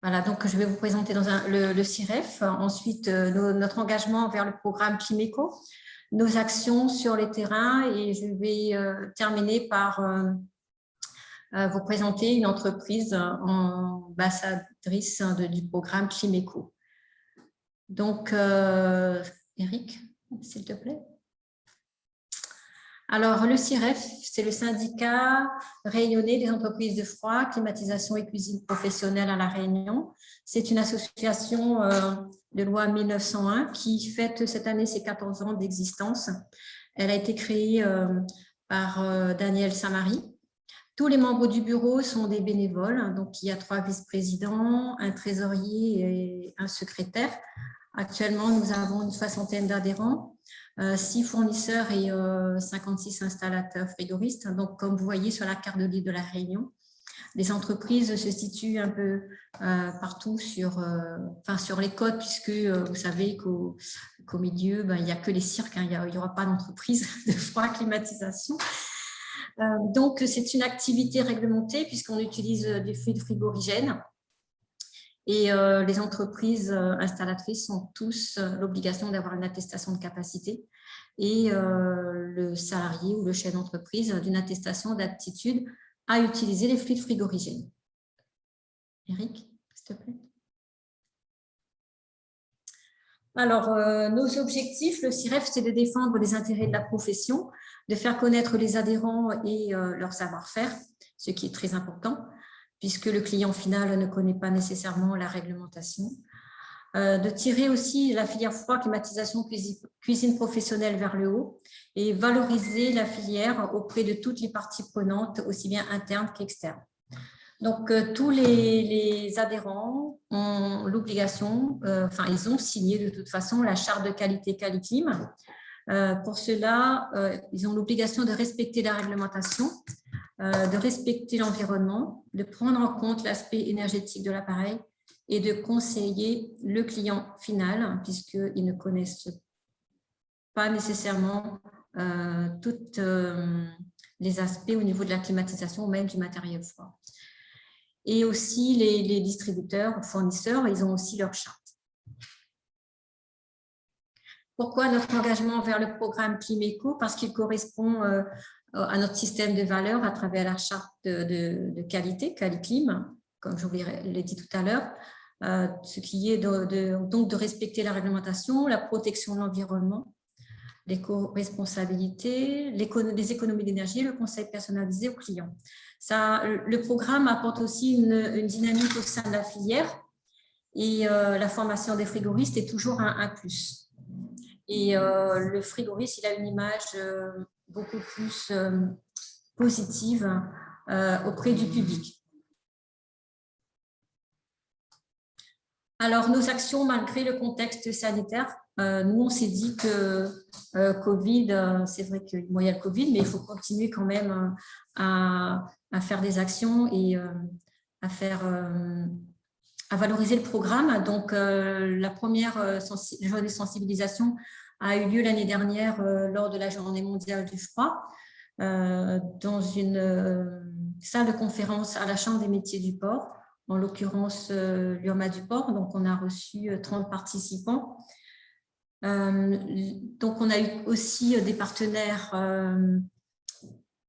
Speaker 5: Voilà, donc je vais vous présenter le CIREF, ensuite notre engagement vers le programme Climéco, nos actions sur les terrains et je vais terminer par vous présenter une entreprise ambassadrice du programme Climéco. Donc, Eric, s'il te plaît. Alors, le CIREF, c'est le syndicat réunionnais des entreprises de froid, climatisation et cuisine professionnelle à La Réunion. C'est une association de loi 1901 qui fête cette année ses 14 ans d'existence. Elle a été créée par Daniel Samari. Tous les membres du bureau sont des bénévoles. Donc, il y a 3 vice-présidents, un trésorier et un secrétaire. Actuellement, nous avons une 60aine d'adhérents. 6 fournisseurs et 56 installateurs frigoristes. Donc, comme vous voyez sur la carte de l'île de la Réunion, les entreprises se situent un peu partout sur les côtes, puisque vous savez qu'au milieu, il n'y a que les cirques, hein, il n'y aura pas d'entreprise de froid climatisation. Donc, c'est une activité réglementée puisqu'on utilise des fluides frigorigènes. Et les entreprises installatrices ont tous l'obligation d'avoir une attestation de capacité et le salarié ou le chef d'entreprise d'une attestation d'aptitude à utiliser les fluides frigorigènes. Eric, s'il te plaît. Alors, nos objectifs, le CIREF, c'est de défendre les intérêts de la profession, de faire connaître les adhérents et leur savoir-faire, ce qui est très important, puisque le client final ne connaît pas nécessairement la réglementation. De tirer aussi la filière froid, climatisation, cuisine professionnelle vers le haut et valoriser la filière auprès de toutes les parties prenantes, aussi bien internes qu'externes. Donc, tous les adhérents ont l'obligation, ils ont signé de toute façon la charte de qualité Qualiclim. Pour cela, ils ont l'obligation de respecter la réglementation, de respecter l'environnement, de prendre en compte l'aspect énergétique de l'appareil et de conseiller le client final, puisqu'ils ne connaissent pas nécessairement tous les aspects au niveau de la climatisation ou même du matériel froid. Et aussi les distributeurs, fournisseurs, ils ont aussi leur charte. Pourquoi notre engagement vers le programme Climéco? Parce qu'il correspond à notre système de valeurs à travers la charte de qualité, Qualiclim, comme je vous l'ai dit tout à l'heure, ce qui est donc de respecter la réglementation, la protection de l'environnement, l'éco-responsabilité, les économies d'énergie, le conseil personnalisé aux clients. Le programme apporte aussi une dynamique au sein de la filière et la formation des frigoristes est toujours un plus. Et le frigoriste, il a une image beaucoup plus positive auprès du public. Alors, nos actions, malgré le contexte sanitaire, nous, on s'est dit que Covid, c'est vrai qu'il y a le Covid, mais il faut continuer quand même à faire des actions et à valoriser le programme. Donc, la première journée de sensibilisation a eu lieu l'année dernière lors de la Journée mondiale du froid dans une salle de conférence à la Chambre des métiers du port, en l'occurrence l'URMA du port. Donc, on a reçu 30 participants. Donc, on a eu aussi des partenaires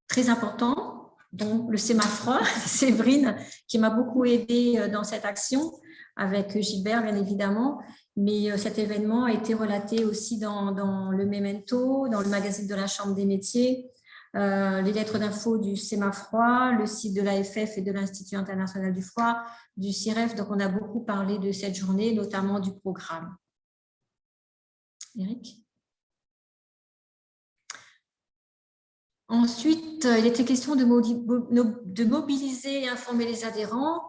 Speaker 5: très importants, dont le Sémafroid, Séverine, qui m'a beaucoup aidée dans cette action, avec Gilbert, bien évidemment, Mais cet événement a été relaté aussi dans le Memento, dans le magazine de la Chambre des métiers, les lettres d'info du CEMA-Froid, le site de l'AFF et de l'Institut international du froid, du CIREF. Donc, on a beaucoup parlé de cette journée, notamment du programme. Eric ? Ensuite, il était question de mobiliser et informer les adhérents,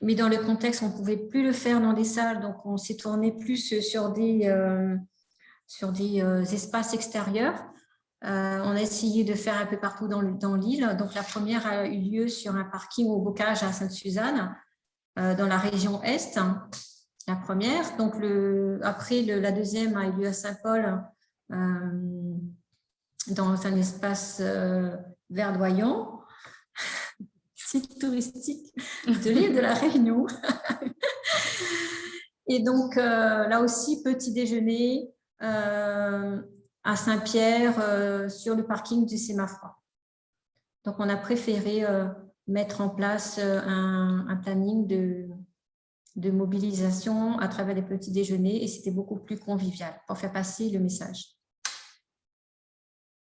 Speaker 5: mais dans le contexte, on ne pouvait plus le faire dans des salles, donc on s'est tourné plus sur des espaces extérieurs. On a essayé de faire un peu partout dans l'île. Donc, la première a eu lieu sur un parking au Bocage à Sainte-Suzanne, dans la région Est, la première. Donc, après, la deuxième a eu lieu à Saint-Paul, dans un espace verdoyant, site touristique de l'île de la Réunion. Et donc, là aussi, petit déjeuner à Saint-Pierre sur le parking du CEMA-Froid. Donc, on a préféré mettre en place un planning de mobilisation à travers les petits déjeuners et c'était beaucoup plus convivial pour faire passer le message.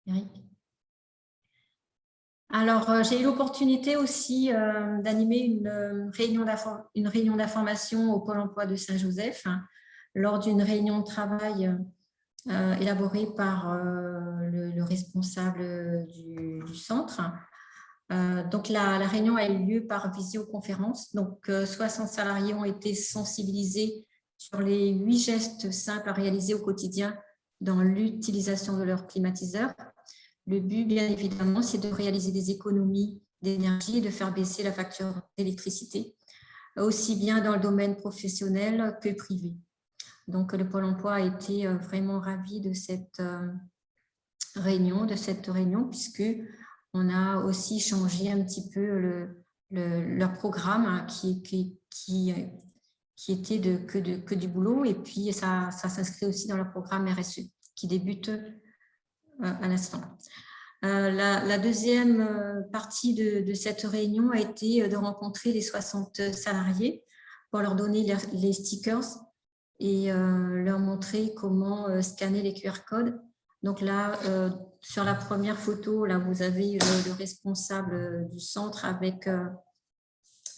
Speaker 5: Eric ? Alors, j'ai eu l'opportunité aussi d'animer une réunion d'information au Pôle emploi de Saint-Joseph lors d'une réunion de travail élaborée par le responsable du centre. Donc, la réunion a eu lieu par visioconférence. Donc, 60 salariés ont été sensibilisés sur les 8 gestes simples à réaliser au quotidien dans l'utilisation de leur climatiseur. Le but, bien évidemment, c'est de réaliser des économies d'énergie et de faire baisser la facture d'électricité, aussi bien dans le domaine professionnel que privé. Donc, le Pôle emploi a été vraiment ravi de cette réunion, puisqu'on a aussi changé un petit peu leur programme qui était que du boulot, et puis ça s'inscrit aussi dans le programme RSE qui débute à l'instant. La deuxième partie de cette réunion a été de rencontrer les 60 salariés pour leur donner les stickers et leur montrer comment scanner les QR codes. Donc là, sur la première photo, là, vous avez le responsable du centre avec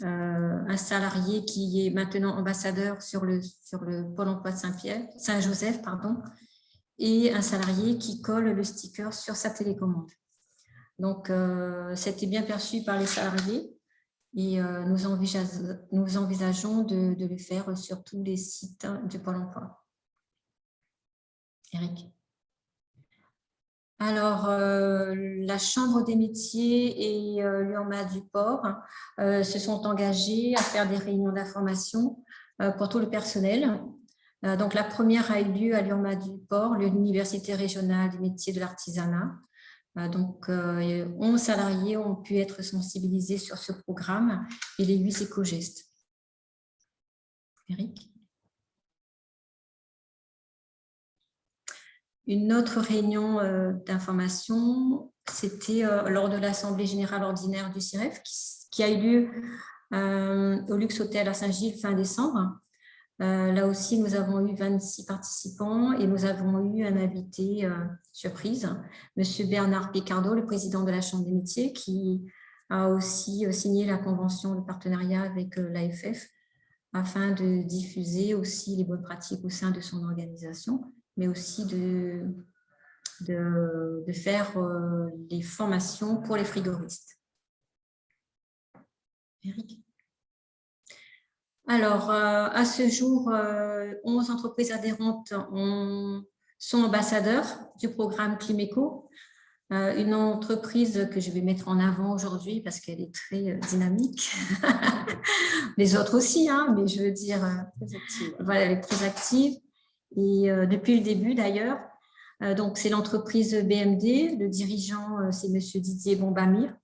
Speaker 5: un salarié qui est maintenant ambassadeur sur le Pôle emploi de Saint-Joseph, et un salarié qui colle le sticker sur sa télécommande. Donc, c'était bien perçu par les salariés et nous envisageons de le faire sur tous les sites du Pôle emploi. Eric ? Alors, la Chambre des métiers et l'URMA du port se sont engagés à faire des réunions d'information pour tout le personnel. Donc, la première a eu lieu à l'URMA du port, l'Université régionale des métiers de l'artisanat. Donc, 11 salariés ont pu être sensibilisés sur ce programme et les 8 éco-gestes. Eric ? Une autre réunion d'information, c'était lors de l'Assemblée générale ordinaire du CIREF qui a eu lieu au Luxe Hôtel à Saint-Gilles fin décembre. Là aussi, nous avons eu 26 participants et nous avons eu un invité surprise, M. Bernard Picardo, le président de la Chambre des métiers, qui a aussi signé la convention de partenariat avec l'AFF afin de diffuser aussi les bonnes pratiques au sein de son organisation, mais aussi de faire des formations pour les frigoristes. Eric ? Alors, à ce jour, 11 entreprises adhérentes sont ambassadeurs du programme Climéco, une entreprise que je vais mettre en avant aujourd'hui parce qu'elle est très dynamique. Les autres aussi, hein, mais je veux dire, voilà, elle est très active. Et depuis le début d'ailleurs, donc c'est l'entreprise BMD, le dirigeant c'est M. Didier Bombamir,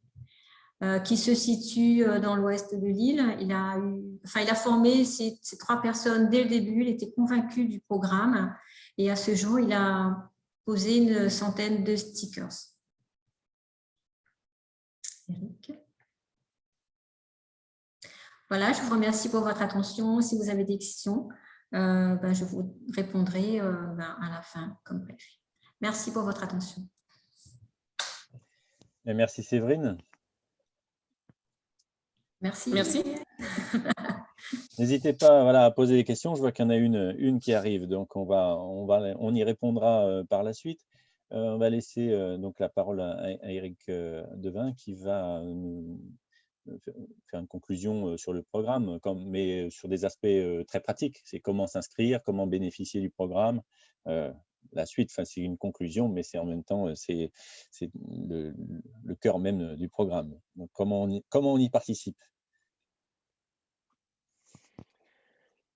Speaker 5: qui se situe dans l'ouest de l'île. Il a formé ces 3 personnes dès le début, il était convaincu du programme et à ce jour, il a posé une centaine de stickers. Eric. Voilà, je vous remercie pour votre attention. Si vous avez des questions, je vous répondrai à la fin, comme prévu. Merci pour votre attention.
Speaker 1: Et merci Séverine.
Speaker 5: Merci.
Speaker 4: Merci.
Speaker 1: N'hésitez pas à poser des questions. Je vois qu'il y en a une qui arrive, donc on y répondra par la suite. On va laisser donc la parole à Éric Devin qui va nous faire une conclusion sur le programme, mais sur des aspects très pratiques. C'est comment s'inscrire, comment bénéficier du programme. La suite, c'est une conclusion, mais c'est en même temps c'est le cœur même du programme. Donc, comment on y participe?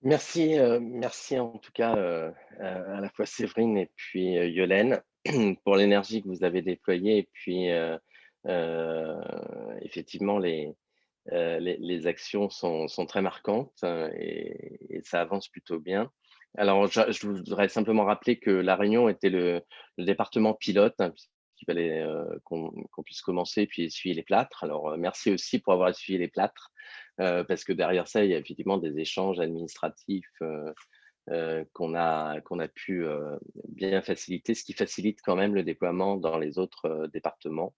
Speaker 2: Merci, merci en tout cas à la fois Séverine et puis Yolène pour l'énergie que vous avez déployée et puis effectivement les actions sont très marquantes et ça avance plutôt bien. Alors, je voudrais simplement rappeler que La Réunion était le département pilote, hein, puisqu'il fallait qu'on puisse commencer puis essuyer les plâtres. Alors, merci aussi pour avoir essuyé les plâtres, parce que derrière ça, il y a effectivement des échanges administratifs qu'on a pu bien faciliter, ce qui facilite quand même le déploiement dans les autres départements.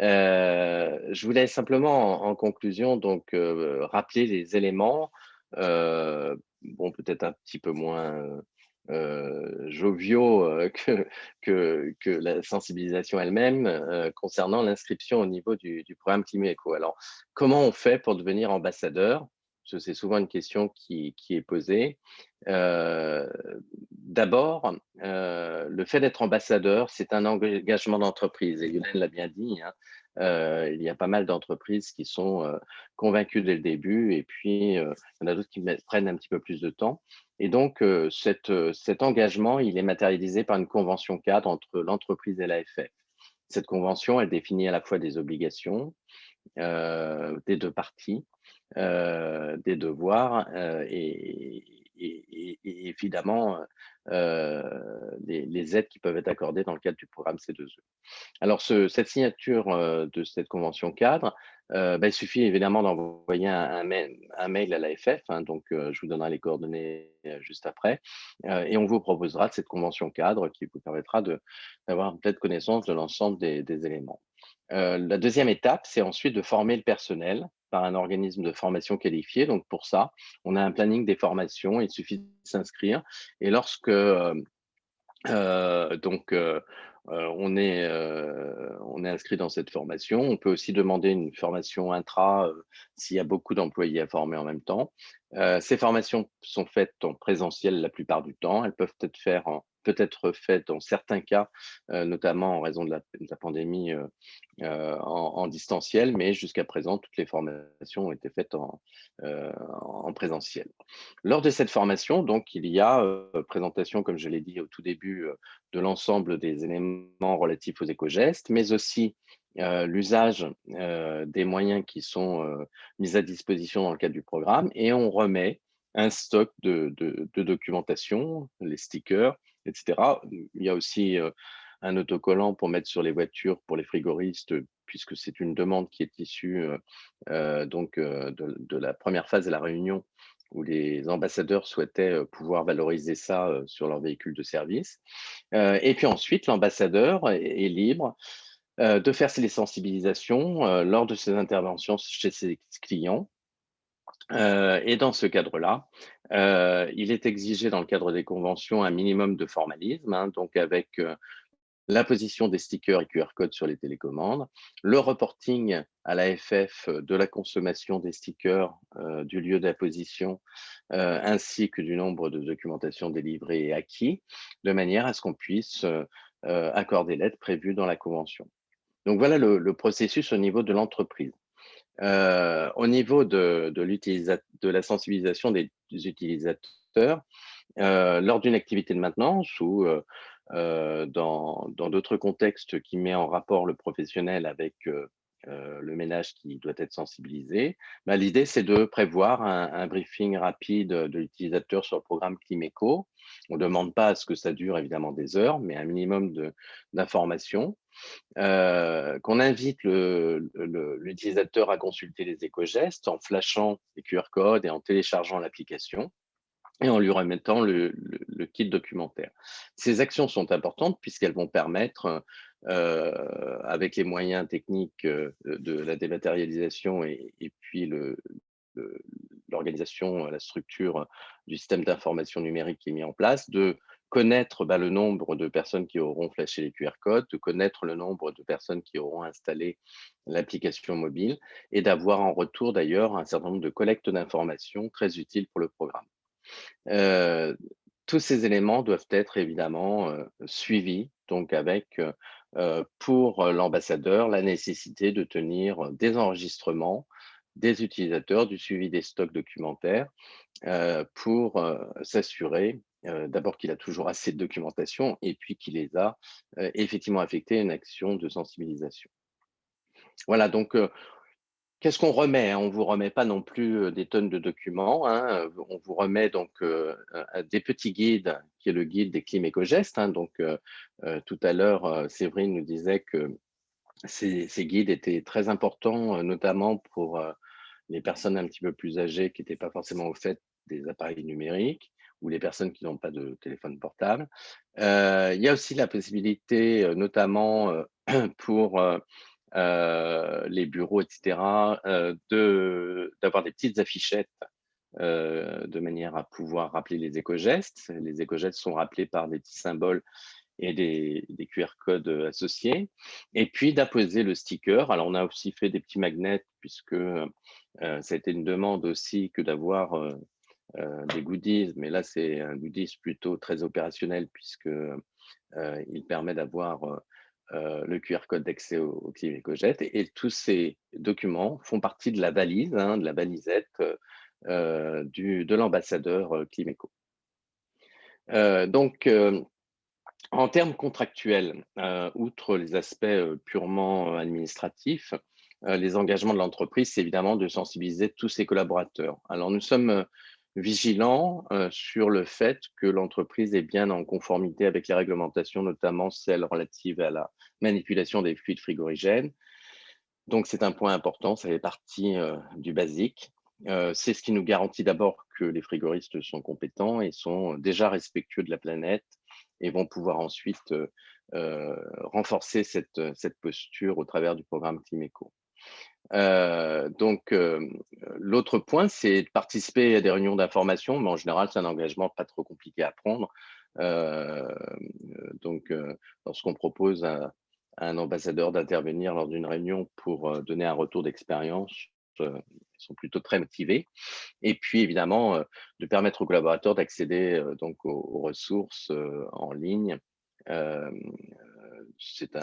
Speaker 2: Je voulais simplement en conclusion donc rappeler les éléments, bon peut-être un petit peu moins joviaux que la sensibilisation elle-même concernant l'inscription au niveau du programme Climéco. Alors, comment on fait pour devenir ambassadeur? Parce que c'est souvent une question qui est posée. D'abord, le fait d'être ambassadeur, c'est un engagement d'entreprise et Yolène l'a bien dit, hein, il y a pas mal d'entreprises qui sont convaincues dès le début et puis il y en a d'autres qui prennent un petit peu plus de temps. Et donc, cet engagement, il est matérialisé par une convention cadre entre l'entreprise et l'AFF. Cette convention, elle définit à la fois des obligations des deux parties, des devoirs et évidemment les aides qui peuvent être accordées dans le cadre du programme C2E. Alors, cette signature de cette convention cadre, il suffit évidemment d'envoyer un mail à l'AFF, hein, donc je vous donnerai les coordonnées juste après, et on vous proposera de cette convention cadre qui vous permettra d'avoir une pleine connaissance de l'ensemble des éléments. La deuxième étape, c'est ensuite de former le personnel par un organisme de formation qualifié. Donc pour ça, on a un planning des formations, il suffit de s'inscrire. Et lorsque on est inscrit dans cette formation. On peut aussi demander une formation intra s'il y a beaucoup d'employés à former en même temps. Ces formations sont faites en présentiel la plupart du temps. Elles peuvent peut-être faites dans certains cas, notamment en raison de la pandémie, en distanciel, mais jusqu'à présent, toutes les formations ont été faites en présentiel. Lors de cette formation, donc, il y a présentation, comme je l'ai dit au tout début, de l'ensemble des éléments relatifs aux éco-gestes, mais aussi l'usage des moyens qui sont mis à disposition dans le cadre du programme, et on remet un stock de documentation, les stickers, etc. Il y a aussi un autocollant pour mettre sur les voitures pour les frigoristes, puisque c'est une demande qui est issue de la première phase de la réunion où les ambassadeurs souhaitaient pouvoir valoriser ça sur leur véhicule de service. Et puis ensuite, l'ambassadeur est libre de faire les sensibilisations lors de ses interventions chez ses clients. Et dans ce cadre-là, il est exigé dans le cadre des conventions un minimum de formalisme, hein, donc avec la position des stickers et QR codes sur les télécommandes, le reporting à l'AFF de la consommation des stickers, du lieu d'apposition, ainsi que du nombre de documentations délivrées et acquis, de manière à ce qu'on puisse accorder l'aide prévue dans la convention. Donc voilà le processus au niveau de l'entreprise. Au niveau de la sensibilisation des utilisateurs, lors d'une activité de maintenance ou dans d'autres contextes qui met en rapport le professionnel avec le ménage qui doit être sensibilisé, l'idée c'est de prévoir un briefing rapide de l'utilisateur sur le programme Climéco. On ne demande pas à ce que ça dure évidemment des heures, mais un minimum d'informations. Qu'on invite l'utilisateur à consulter les éco-gestes en flashant les QR codes et en téléchargeant l'application. et en lui remettant le kit documentaire. Ces actions sont importantes puisqu'elles vont permettre, avec les moyens techniques de la dématérialisation et puis l'organisation, la structure du système d'information numérique qui est mis en place, de connaître le nombre de personnes qui auront flashé les QR codes, de connaître le nombre de personnes qui auront installé l'application mobile et d'avoir en retour d'ailleurs un certain nombre de collectes d'informations très utiles pour le programme. Heu, Tous ces éléments doivent être évidemment, suivis, donc avec, pour l'ambassadeur, la nécessité de tenir des enregistrements des utilisateurs, du suivi des stocks documentaires, pour, s'assurer, d'abord qu'il a toujours assez de documentation et puis qu'il les a, effectivement affectés à une action de sensibilisation. Voilà donc, qu'est-ce qu'on remet, hein? On ne vous remet pas non plus, des tonnes de documents, hein, on vous remet donc, des petits guides, qui est le guide des Clim éco-gestes, hein, donc, tout à l'heure, Séverine nous disait que ces guides étaient très importants, notamment pour, les personnes un petit peu plus âgées qui n'étaient pas forcément au fait des appareils numériques ou les personnes qui n'ont pas de téléphone portable. Il y a aussi la possibilité, notamment, pour, les bureaux et cetera, d'avoir des petites affichettes, de manière à pouvoir rappeler les éco-gestes. Les éco-gestes sont rappelés par des petits symboles et des QR codes, associés et puis d'apposer le sticker. Alors on a aussi fait des petits magnets puisque, ça a été une demande aussi que d'avoir, des goodies, mais là c'est un goodies plutôt très opérationnel puisque, il permet d'avoir, le QR code d'accès au Clim EcoJet et tous ces documents font partie de la valise, hein, de la valisette, de l'ambassadeur, Climeco. Donc, en termes contractuels, outre les aspects, purement, administratifs, les engagements de l'entreprise, c'est évidemment de sensibiliser tous ses collaborateurs. Alors nous sommes, vigilants, sur le fait que l'entreprise est bien en conformité avec les réglementations, notamment celles relatives à la manipulation des fluides frigorigènes. Donc c'est un point important, ça fait partie, du basique. C'est ce qui nous garantit d'abord que les frigoristes sont compétents et sont déjà respectueux de la planète et vont pouvoir ensuite, renforcer cette posture au travers du programme Climeco. Donc, l'autre point, c'est de participer à des réunions d'information, mais en général, c'est un engagement pas trop compliqué à prendre. Donc, lorsqu'on propose à un ambassadeur d'intervenir lors d'une réunion pour, donner un retour d'expérience, ils sont plutôt très motivés et puis évidemment, de permettre aux collaborateurs d'accéder, donc aux ressources, en ligne. Hem, c'est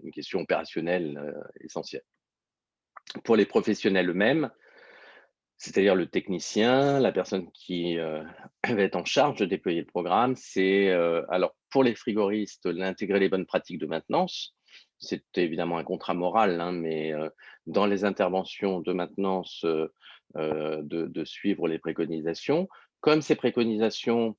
Speaker 2: une question opérationnelle, essentielle. Pour les professionnels eux-mêmes, c'est-à-dire le technicien, la personne qui, va être en charge de déployer le programme, c'est, alors pour les frigoristes, l'intégrer les bonnes pratiques de maintenance. C'est évidemment un contrat moral, hein, mais, dans les interventions de maintenance, de suivre les préconisations. Comme ces préconisations,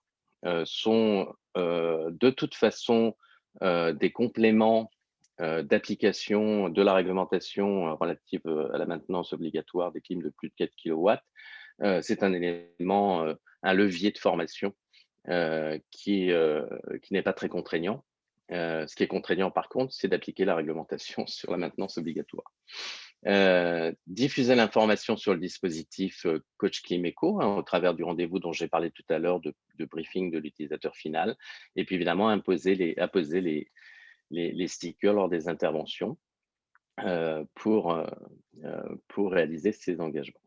Speaker 2: sont, de toute façon, des compléments d'application de la réglementation relative à la maintenance obligatoire des clims de plus de 4 kilowatts. C'est un élément, un levier de formation qui n'est pas très contraignant. Ce qui est contraignant par contre, c'est d'appliquer la réglementation sur la maintenance obligatoire. Diffuser l'information sur le dispositif Coach Climeco, hein, au travers du rendez-vous dont j'ai parlé tout à l'heure de briefing de l'utilisateur final. Et puis évidemment, apposer les stickers lors des interventions pour réaliser ces engagements.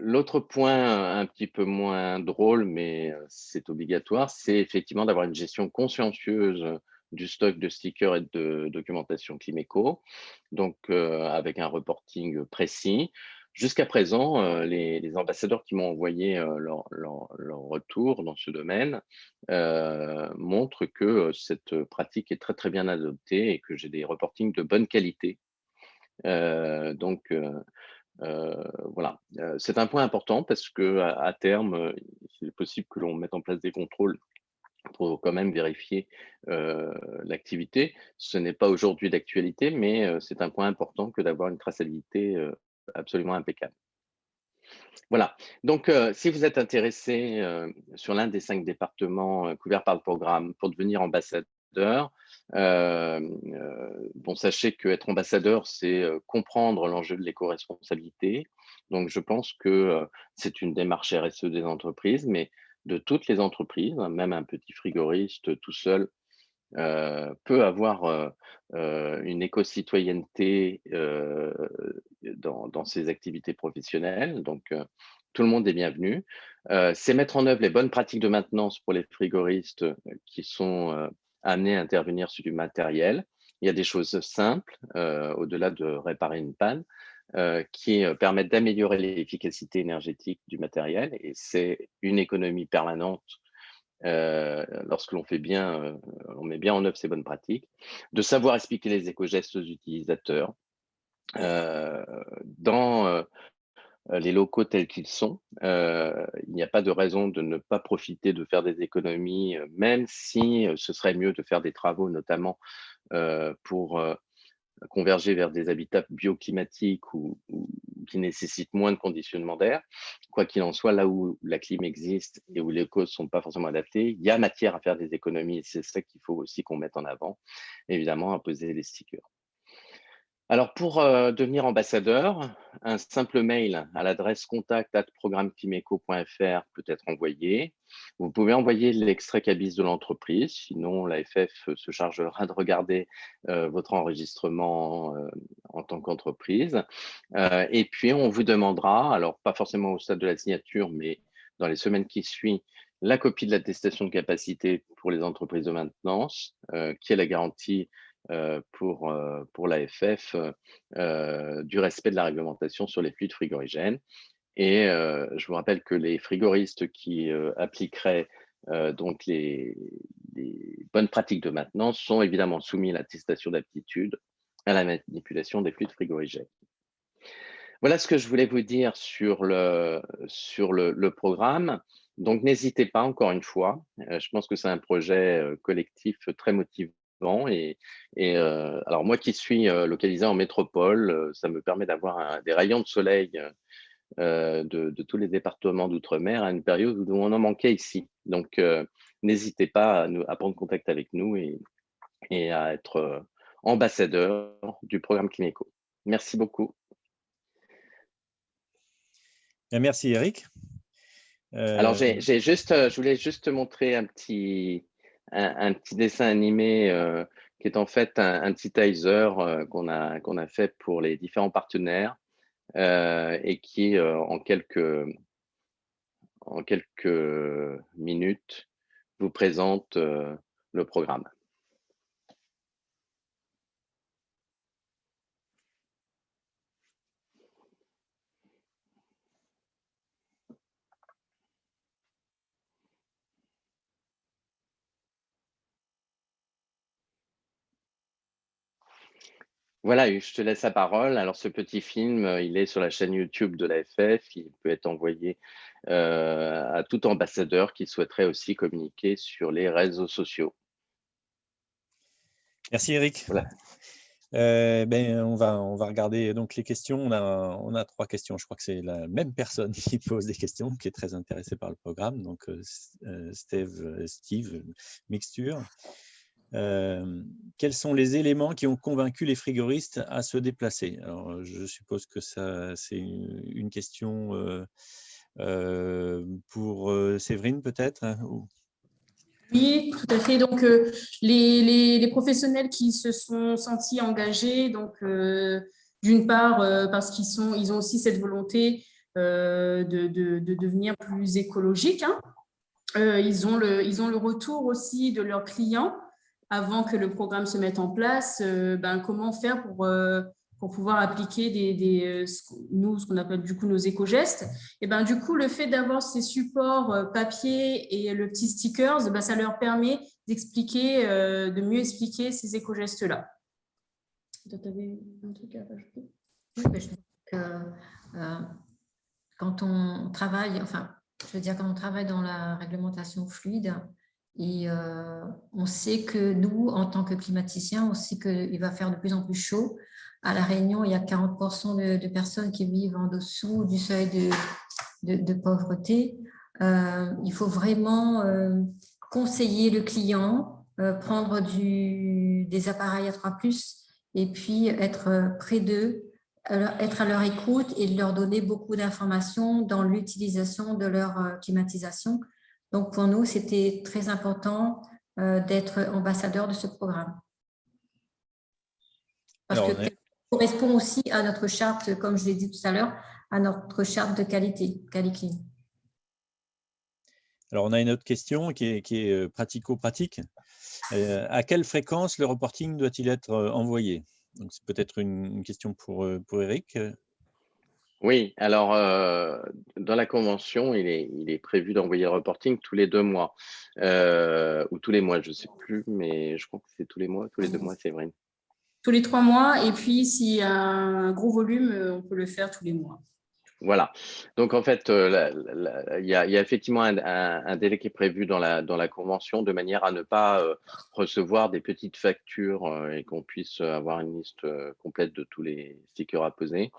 Speaker 2: L'autre point un petit peu moins drôle, mais c'est obligatoire, c'est effectivement d'avoir une gestion consciencieuse du stock de stickers et de documentation Climeco, donc avec un reporting précis. Jusqu'à présent, les ambassadeurs qui m'ont envoyé leur retour dans ce domaine montrent que cette pratique est très très bien adoptée et que j'ai des reportings de bonne qualité. Donc, voilà, c'est un point important parce qu'à terme, il est possible que l'on mette en place des contrôles pour quand même vérifier, l'activité. Ce n'est pas aujourd'hui d'actualité, mais c'est un point important que d'avoir une traçabilité, absolument impeccable. Voilà. Donc, si vous êtes intéressé sur l'un des 5 départements couverts par le programme pour devenir ambassadeur, bon, sachez qu'être ambassadeur, c'est comprendre l'enjeu de l'éco-responsabilité. Donc, je pense que c'est une démarche RSE des entreprises, mais de toutes les entreprises, hein, même un petit frigoriste tout seul peut avoir une éco-citoyenneté dans ses activités professionnelles. Donc, tout le monde est bienvenu. C'est mettre en œuvre les bonnes pratiques de maintenance pour les frigoristes qui sont amenés à intervenir sur du matériel. Il y a des choses simples, au-delà de réparer une panne, qui permettent d'améliorer l'efficacité énergétique du matériel. Et c'est une économie permanente lorsque l'on on met bien en œuvre ces bonnes pratiques, de savoir expliquer les éco-gestes aux utilisateurs dans les locaux tels qu'ils sont. Il n'y a pas de raison de ne pas profiter de faire des économies, même si ce serait mieux de faire des travaux, notamment pour converger vers des habitats bioclimatiques ou qui nécessitent moins de conditionnement d'air. Quoi qu'il en soit, là où la clim existe et où les causes ne sont pas forcément adaptées, il y a matière à faire des économies et c'est ça qu'il faut aussi qu'on mette en avant, évidemment, à poser les stickers. Alors, pour devenir ambassadeur, un simple mail à l'adresse contact@programmeclimeco.fr peut être envoyé. Vous pouvez envoyer l'extrait cabis de l'entreprise, sinon l'AFF se chargera de regarder votre enregistrement en tant qu'entreprise. Et puis, on vous demandera, alors pas forcément au stade de la signature, mais dans les semaines qui suivent, la copie de l'attestation de capacité pour les entreprises de maintenance, qui est la garantie pour l'AFF du respect de la réglementation sur les fluides frigorigènes. Et je vous rappelle que les frigoristes qui appliqueraient donc les bonnes pratiques de maintenance sont évidemment soumis à l'attestation d'aptitude à la manipulation des fluides frigorigènes. Voilà ce que je voulais vous dire sur le programme. Donc, n'hésitez pas, encore une fois. Je pense que c'est un projet collectif très motivant. Alors, moi qui suis localisé en métropole, ça me permet d'avoir des rayons de soleil de tous les départements d'outre-mer à une période où on en manquait ici. Donc, n'hésitez pas à prendre contact avec nous et à être ambassadeur du programme Climeco. Merci beaucoup.
Speaker 1: Merci Eric.
Speaker 2: Alors, je voulais juste te montrer un petit dessin animé qui est en fait un petit teaser qu'on a fait pour les différents partenaires et qui, en quelques minutes, vous présente le programme. Voilà, je te laisse la parole. Alors, ce petit film, il est sur la chaîne YouTube de l'AFF. Il peut être envoyé à tout ambassadeur qui souhaiterait aussi communiquer sur les réseaux sociaux.
Speaker 1: Merci Eric.
Speaker 2: Voilà.
Speaker 1: On va regarder donc les questions. On a 3 questions. Je crois que c'est la même personne qui pose des questions, qui est très intéressée par le programme. Donc, Steve Mixture. Quels sont les éléments qui ont convaincu les frigoristes à se déplacer? Alors, je suppose que c'est une question pour Séverine peut-être, hein, ou...
Speaker 4: Oui, tout à fait. Donc, les professionnels qui se sont sentis engagés, donc d'une part parce qu'ils ont aussi cette volonté de devenir plus écologiques. Hein. Ils ont le retour aussi de leurs clients avant que le programme se mette en place. Comment faire pour pouvoir appliquer ce qu'on appelle du coup nos éco-gestes. Et du coup, le fait d'avoir ces supports papier et le petit stickers, ça leur permet d'expliquer, de mieux expliquer ces éco-gestes-là. Tu avais un truc à rajouter?
Speaker 5: Oui, je pense que quand on travaille, quand on travaille dans la réglementation fluide, et on sait que nous, en tant que climaticiens, on sait qu'il va faire de plus en plus chaud. À La Réunion, il y a 40% de personnes qui vivent en dessous du seuil de pauvreté. Il faut vraiment conseiller le client, prendre des appareils à 3+, et puis être près d'eux, être à leur écoute et leur donner beaucoup d'informations dans l'utilisation de leur climatisation. Donc, pour nous, c'était très important d'être ambassadeur de ce programme. Parce que ça correspond aussi à notre charte, comme je l'ai dit tout à l'heure, à notre charte de qualité, QualiClean.
Speaker 1: Alors, on a une autre question qui est pratico-pratique. À quelle fréquence le reporting doit-il être envoyé? Donc, c'est peut-être une question pour Eric.
Speaker 2: Oui, alors dans la convention, il est prévu d'envoyer le reporting tous les 2 mois ou tous les mois, je ne sais plus, mais je crois que c'est tous les mois, tous les 2 mois, c'est vrai.
Speaker 4: Tous les 3 mois, et puis s'il y a un gros volume, on peut le faire tous les mois.
Speaker 2: Voilà. Donc, en fait, il y a effectivement un délai qui est prévu dans la convention, de manière à ne pas recevoir des petites factures et qu'on puisse avoir une liste complète de tous les stickers à poser.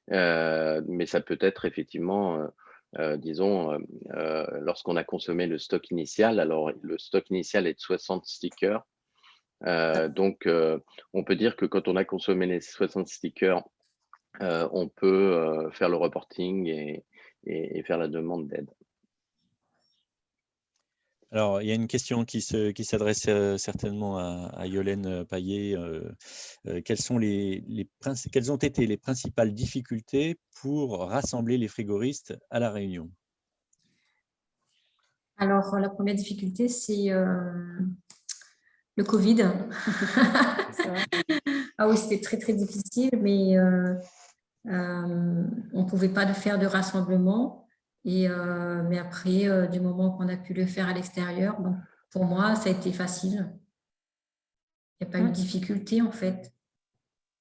Speaker 2: Mais ça peut être effectivement, disons, lorsqu'on a consommé le stock initial. Alors, le stock initial est de 60 stickers. Donc, on peut dire que quand on a consommé les 60 stickers, on peut faire le reporting et faire la demande d'aide.
Speaker 1: Alors, il y a une question qui s'adresse certainement à Yolène Paillet. Quelles ont été les principales difficultés pour rassembler les frigoristes à La Réunion?
Speaker 5: Alors, la première difficulté, c'est le Covid. Ah oui, c'était très, très difficile, mais on ne pouvait pas faire de rassemblement. Mais après, du moment qu'on a pu le faire à l'extérieur, donc pour moi, ça a été facile. Il n'y a pas eu de difficulté, en fait.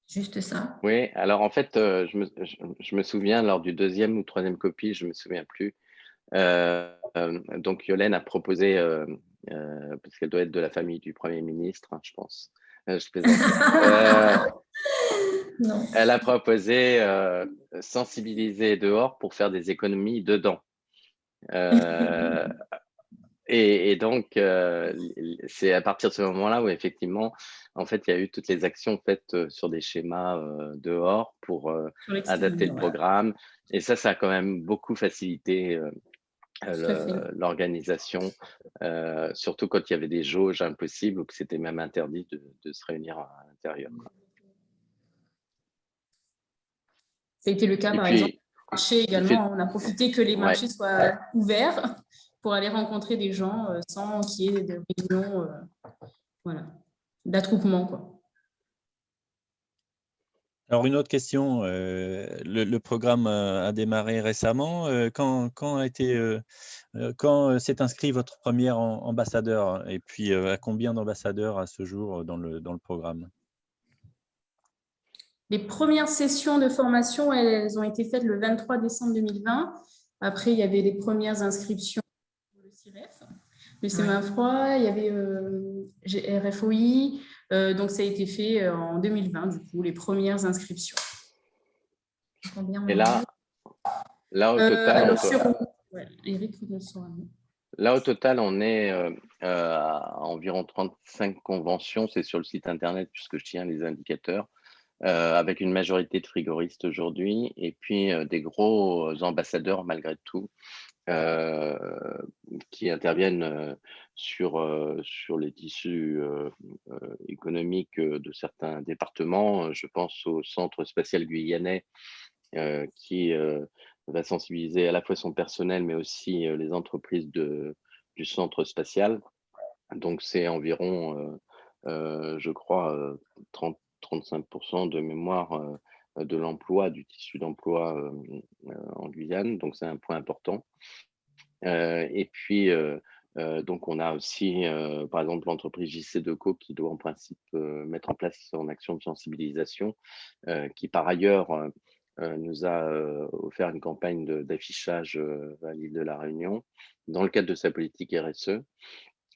Speaker 5: Juste ça.
Speaker 2: Oui, alors en fait, je me souviens lors du 2e ou 3e copie, je ne me souviens plus. Donc, Yolène a proposé, parce qu'elle doit être de la famille du Premier ministre, hein, je pense. Je plaisante.
Speaker 5: Non.
Speaker 2: Elle a proposé sensibiliser dehors pour faire des économies dedans. Et donc, c'est à partir de ce moment-là où effectivement, en fait, il y a eu toutes les actions faites sur des schémas dehors pour adapter le programme. Et ça a quand même beaucoup facilité l'organisation, surtout quand il y avait des jauges impossibles ou que c'était même interdit de se réunir à l'intérieur.
Speaker 4: Ça a été le cas, par exemple, marché également. On a profité que les marchés soient ouverts pour aller rencontrer des gens sans qu'il y ait de réunions, voilà, d'attroupement, quoi.
Speaker 1: Alors, une autre question. Le programme a démarré récemment. Quand s'est inscrit votre premier ambassadeur? Et puis, à combien d'ambassadeurs à ce jour dans le programme?
Speaker 4: Les premières sessions de formation, elles ont été faites le 23 décembre 2020. Après, il y avait les premières inscriptions pour le CIREF, le CMA-FROI, il y avait RFOI. Donc, ça a été fait en 2020, du coup, les premières inscriptions.
Speaker 2: Et là, au total,
Speaker 4: Eric,
Speaker 2: là, au total, on est à environ 35 conventions. C'est sur le site internet puisque je tiens les indicateurs. Avec une majorité de frigoristes aujourd'hui, et puis des gros ambassadeurs malgré tout, qui interviennent sur les tissus économiques de certains départements. Je pense au Centre spatial guyanais qui va sensibiliser à la fois son personnel, mais aussi les entreprises du centre spatial. Donc, c'est environ, je crois, 30-35% de mémoire de l'emploi, du tissu d'emploi en Guyane. Donc, c'est un point important. Et puis, donc, on a aussi, par exemple, l'entreprise JC2Co qui doit en principe mettre en place son action de sensibilisation, qui par ailleurs nous a offert une campagne d'affichage à l'île de la Réunion dans le cadre de sa politique RSE.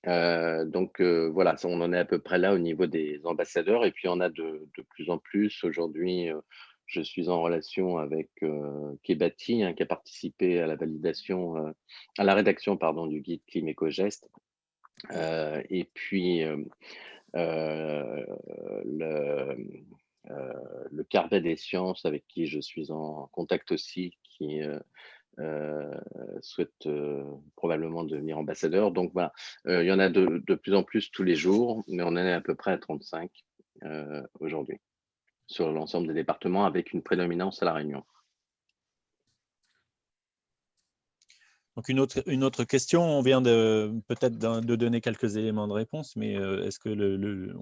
Speaker 2: Donc voilà, on en est à peu près là au niveau des ambassadeurs, et puis on a de plus en plus. Aujourd'hui, je suis en relation avec Kebati, hein, qui a participé à la validation, à la rédaction, pardon, du guide Clim Éco-Geste. Et puis le Carvet des sciences, avec qui je suis en contact aussi, qui souhaite probablement devenir ambassadeur. Donc voilà, il y en a de plus en plus tous les jours, mais on en est à peu près à 35 aujourd'hui sur l'ensemble des départements, avec une prédominance à La Réunion.
Speaker 1: Donc une autre question, on vient peut-être de donner quelques éléments de réponse, mais est-ce que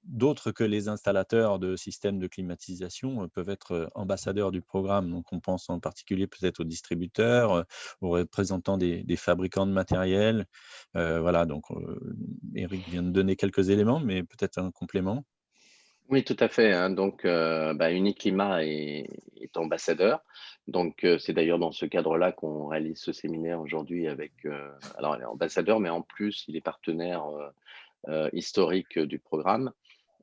Speaker 1: d'autres que les installateurs de systèmes de climatisation peuvent être ambassadeurs du programme? Donc on pense en particulier peut-être aux distributeurs, aux représentants des fabricants de matériel. Voilà, donc Eric vient de donner quelques éléments, mais peut-être un complément.
Speaker 2: Oui, tout à fait, hein. Donc, Uniclimat est ambassadeur. Donc, c'est d'ailleurs dans ce cadre-là qu'on réalise ce séminaire aujourd'hui avec. Alors, elle est ambassadeur, mais en plus, il est partenaire historique du programme.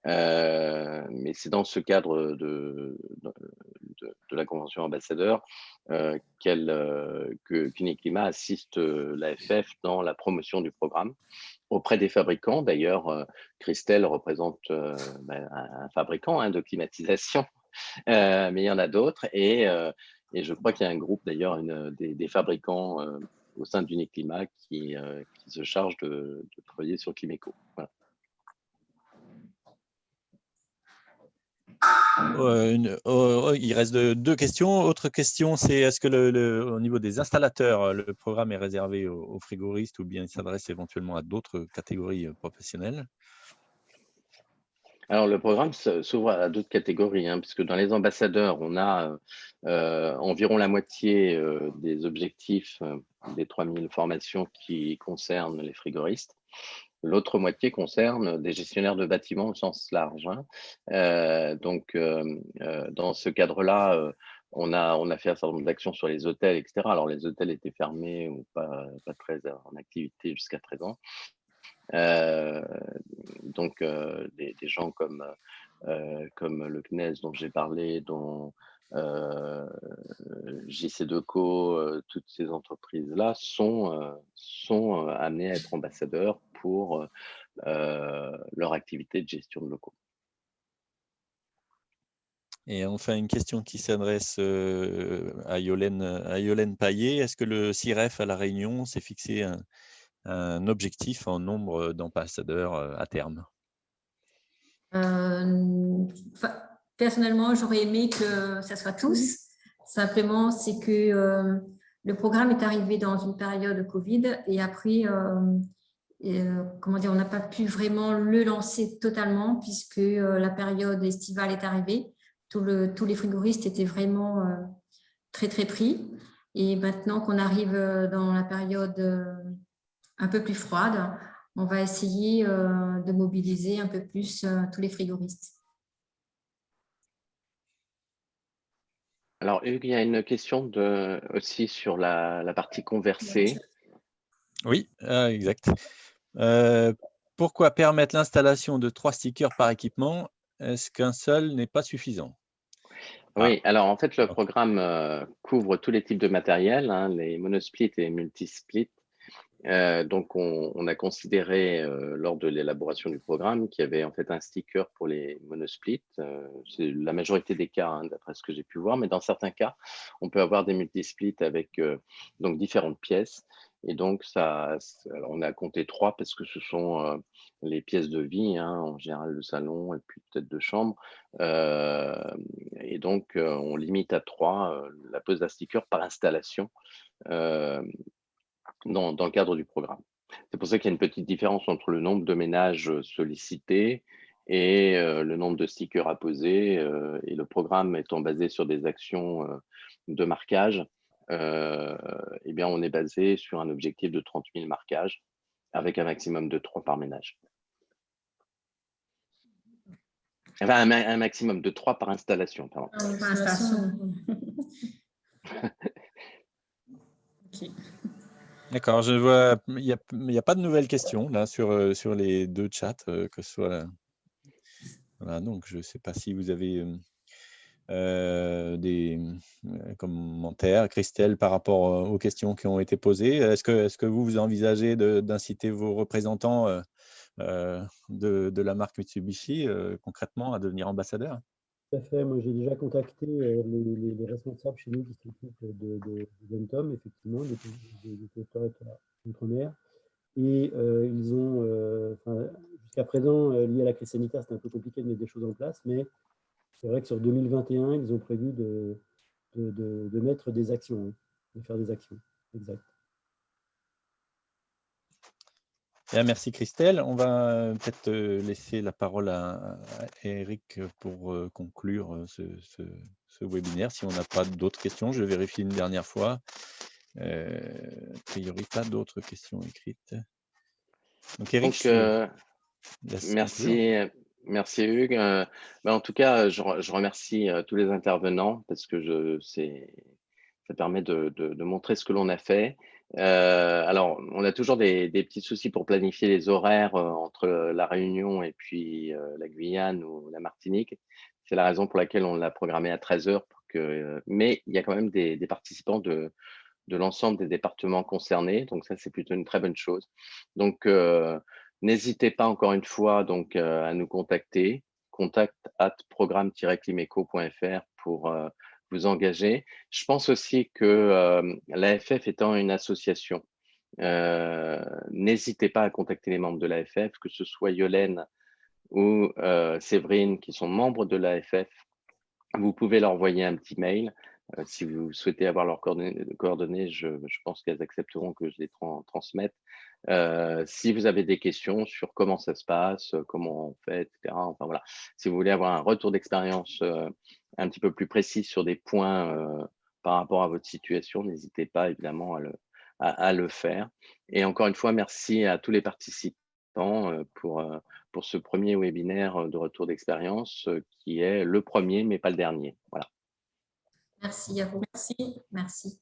Speaker 2: Mais c'est dans ce cadre de la convention ambassadeur qu'Uniclimat assiste l'AFF dans la promotion du programme auprès des fabricants. D'ailleurs, Christelle représente un fabricant, hein, de climatisation, mais il y en a d'autres. Et je crois qu'il y a un groupe, d'ailleurs, des fabricants au sein d'Uniclimat qui se charge de travailler sur Climéco. Voilà.
Speaker 1: Il reste deux questions. Autre question, c'est est-ce que au niveau des installateurs, le programme est réservé aux frigoristes ou bien il s'adresse éventuellement à d'autres catégories professionnelles?
Speaker 2: Alors, le programme s'ouvre à d'autres catégories, hein, puisque dans les ambassadeurs, on a environ la moitié des objectifs des 3000 formations qui concernent les frigoristes. L'autre moitié concerne des gestionnaires de bâtiments au sens large, hein. Donc, dans ce cadre-là, on a fait un certain nombre d'actions sur les hôtels, etc. Alors, les hôtels étaient fermés ou pas très en activité jusqu'à présent. Donc, des gens comme le CNES dont j'ai parlé, dont JC Deco, toutes ces entreprises-là sont amenées à être ambassadeurs pour leur activité de gestion de locaux.
Speaker 1: Et enfin, une question qui s'adresse à Yolène Paillet. Est-ce que le CIREF à La Réunion s'est fixé un objectif en nombre d'ambassadeurs à terme?
Speaker 5: Personnellement, j'aurais aimé que ça soit tous. Simplement, c'est que le programme est arrivé dans une période de Covid et après, comment dire, on n'a pas pu vraiment le lancer totalement puisque la période estivale est arrivée. Tous les frigoristes étaient vraiment très, très pris. Et maintenant qu'on arrive dans la période un peu plus froide, on va essayer de mobiliser un peu plus tous les frigoristes.
Speaker 2: Alors, Hugues, il y a une question aussi sur la partie conversée.
Speaker 1: Oui, exact. Pourquoi permettre l'installation de 3 stickers par équipement? Est-ce qu'un seul n'est pas suffisant?
Speaker 2: Oui, alors en fait, le programme couvre tous les types de matériel, hein, les monosplits et les multisplits. Donc, on a considéré lors de l'élaboration du programme qu'il y avait en fait un sticker pour les monosplits. C'est la majorité des cas, hein, d'après ce que j'ai pu voir, mais dans certains cas, on peut avoir des multisplits avec donc différentes pièces. Et donc, alors on a compté 3 parce que ce sont les pièces de vie, hein, en général le salon et puis peut-être 2 chambres. Et donc, on limite à 3 la pose d'un sticker par installation. Dans le cadre du programme. C'est pour ça qu'il y a une petite différence entre le nombre de ménages sollicités et le nombre de stickers à poser. Et le programme étant basé sur des actions de marquage, eh bien, on est basé sur un objectif de 30 000 marquages avec un maximum de 3 par ménage. Enfin, un maximum de 3 par installation, pardon.
Speaker 5: Par installation.
Speaker 4: Okay.
Speaker 1: D'accord, je vois, il y a pas de nouvelles questions là sur les 2 chats, que ce soit voilà, donc je ne sais pas si vous avez, des, commentaires, Christelle, par rapport, aux questions qui ont été posées. Est-ce que vous envisagez d'inciter vos représentants, de la marque Mitsubishi, concrètement à devenir ambassadeurs?
Speaker 3: Tout à fait. Moi, j'ai déjà contacté les responsables chez nous qui s'occupent de Dentom, effectivement, des collaborateurs outre-mer. Et ils ont, jusqu'à présent, lié à la crise sanitaire, c'était un peu compliqué de mettre des choses en place, mais c'est vrai que sur 2021, ils ont prévu de mettre des actions, hein, de faire des actions. Exact.
Speaker 1: Bien, merci Christelle. On va peut-être laisser la parole à Eric pour conclure ce webinaire. Si on n'a pas d'autres questions, je vérifie une dernière fois. A priori, pas d'autres questions écrites. Donc Eric,
Speaker 2: Donc,
Speaker 1: je laisse conclure.
Speaker 2: merci Hugues. En tout cas, je remercie tous les intervenants parce que ça permet de montrer ce que l'on a fait. Alors, on a toujours des petits soucis pour planifier les horaires entre la Réunion et puis la Guyane ou la Martinique. C'est la raison pour laquelle on l'a programmé à 13 heures. Mais il y a quand même des participants de l'ensemble des départements concernés. Donc ça, c'est plutôt une très bonne chose. Donc, n'hésitez pas encore une fois donc, à nous contacter, contact@programme-climeco.fr pour vous engager. Je pense aussi que l'AFF étant une association, n'hésitez pas à contacter les membres de l'AFF, que ce soit Yolène ou Séverine qui sont membres de l'AFF. Vous pouvez leur envoyer un petit mail. Si vous souhaitez avoir leurs coordonnées, je pense qu'elles accepteront que je les transmette. Si vous avez des questions sur comment ça se passe, comment on fait, etc. Enfin voilà. Si vous voulez avoir un retour d'expérience un petit peu plus précis sur des points par rapport à votre situation, n'hésitez pas évidemment à le faire. Et encore une fois, merci à tous les participants pour ce premier webinaire de retour d'expérience qui est le premier, mais pas le dernier. Voilà.
Speaker 5: Merci à vous.
Speaker 4: Merci.
Speaker 5: Merci.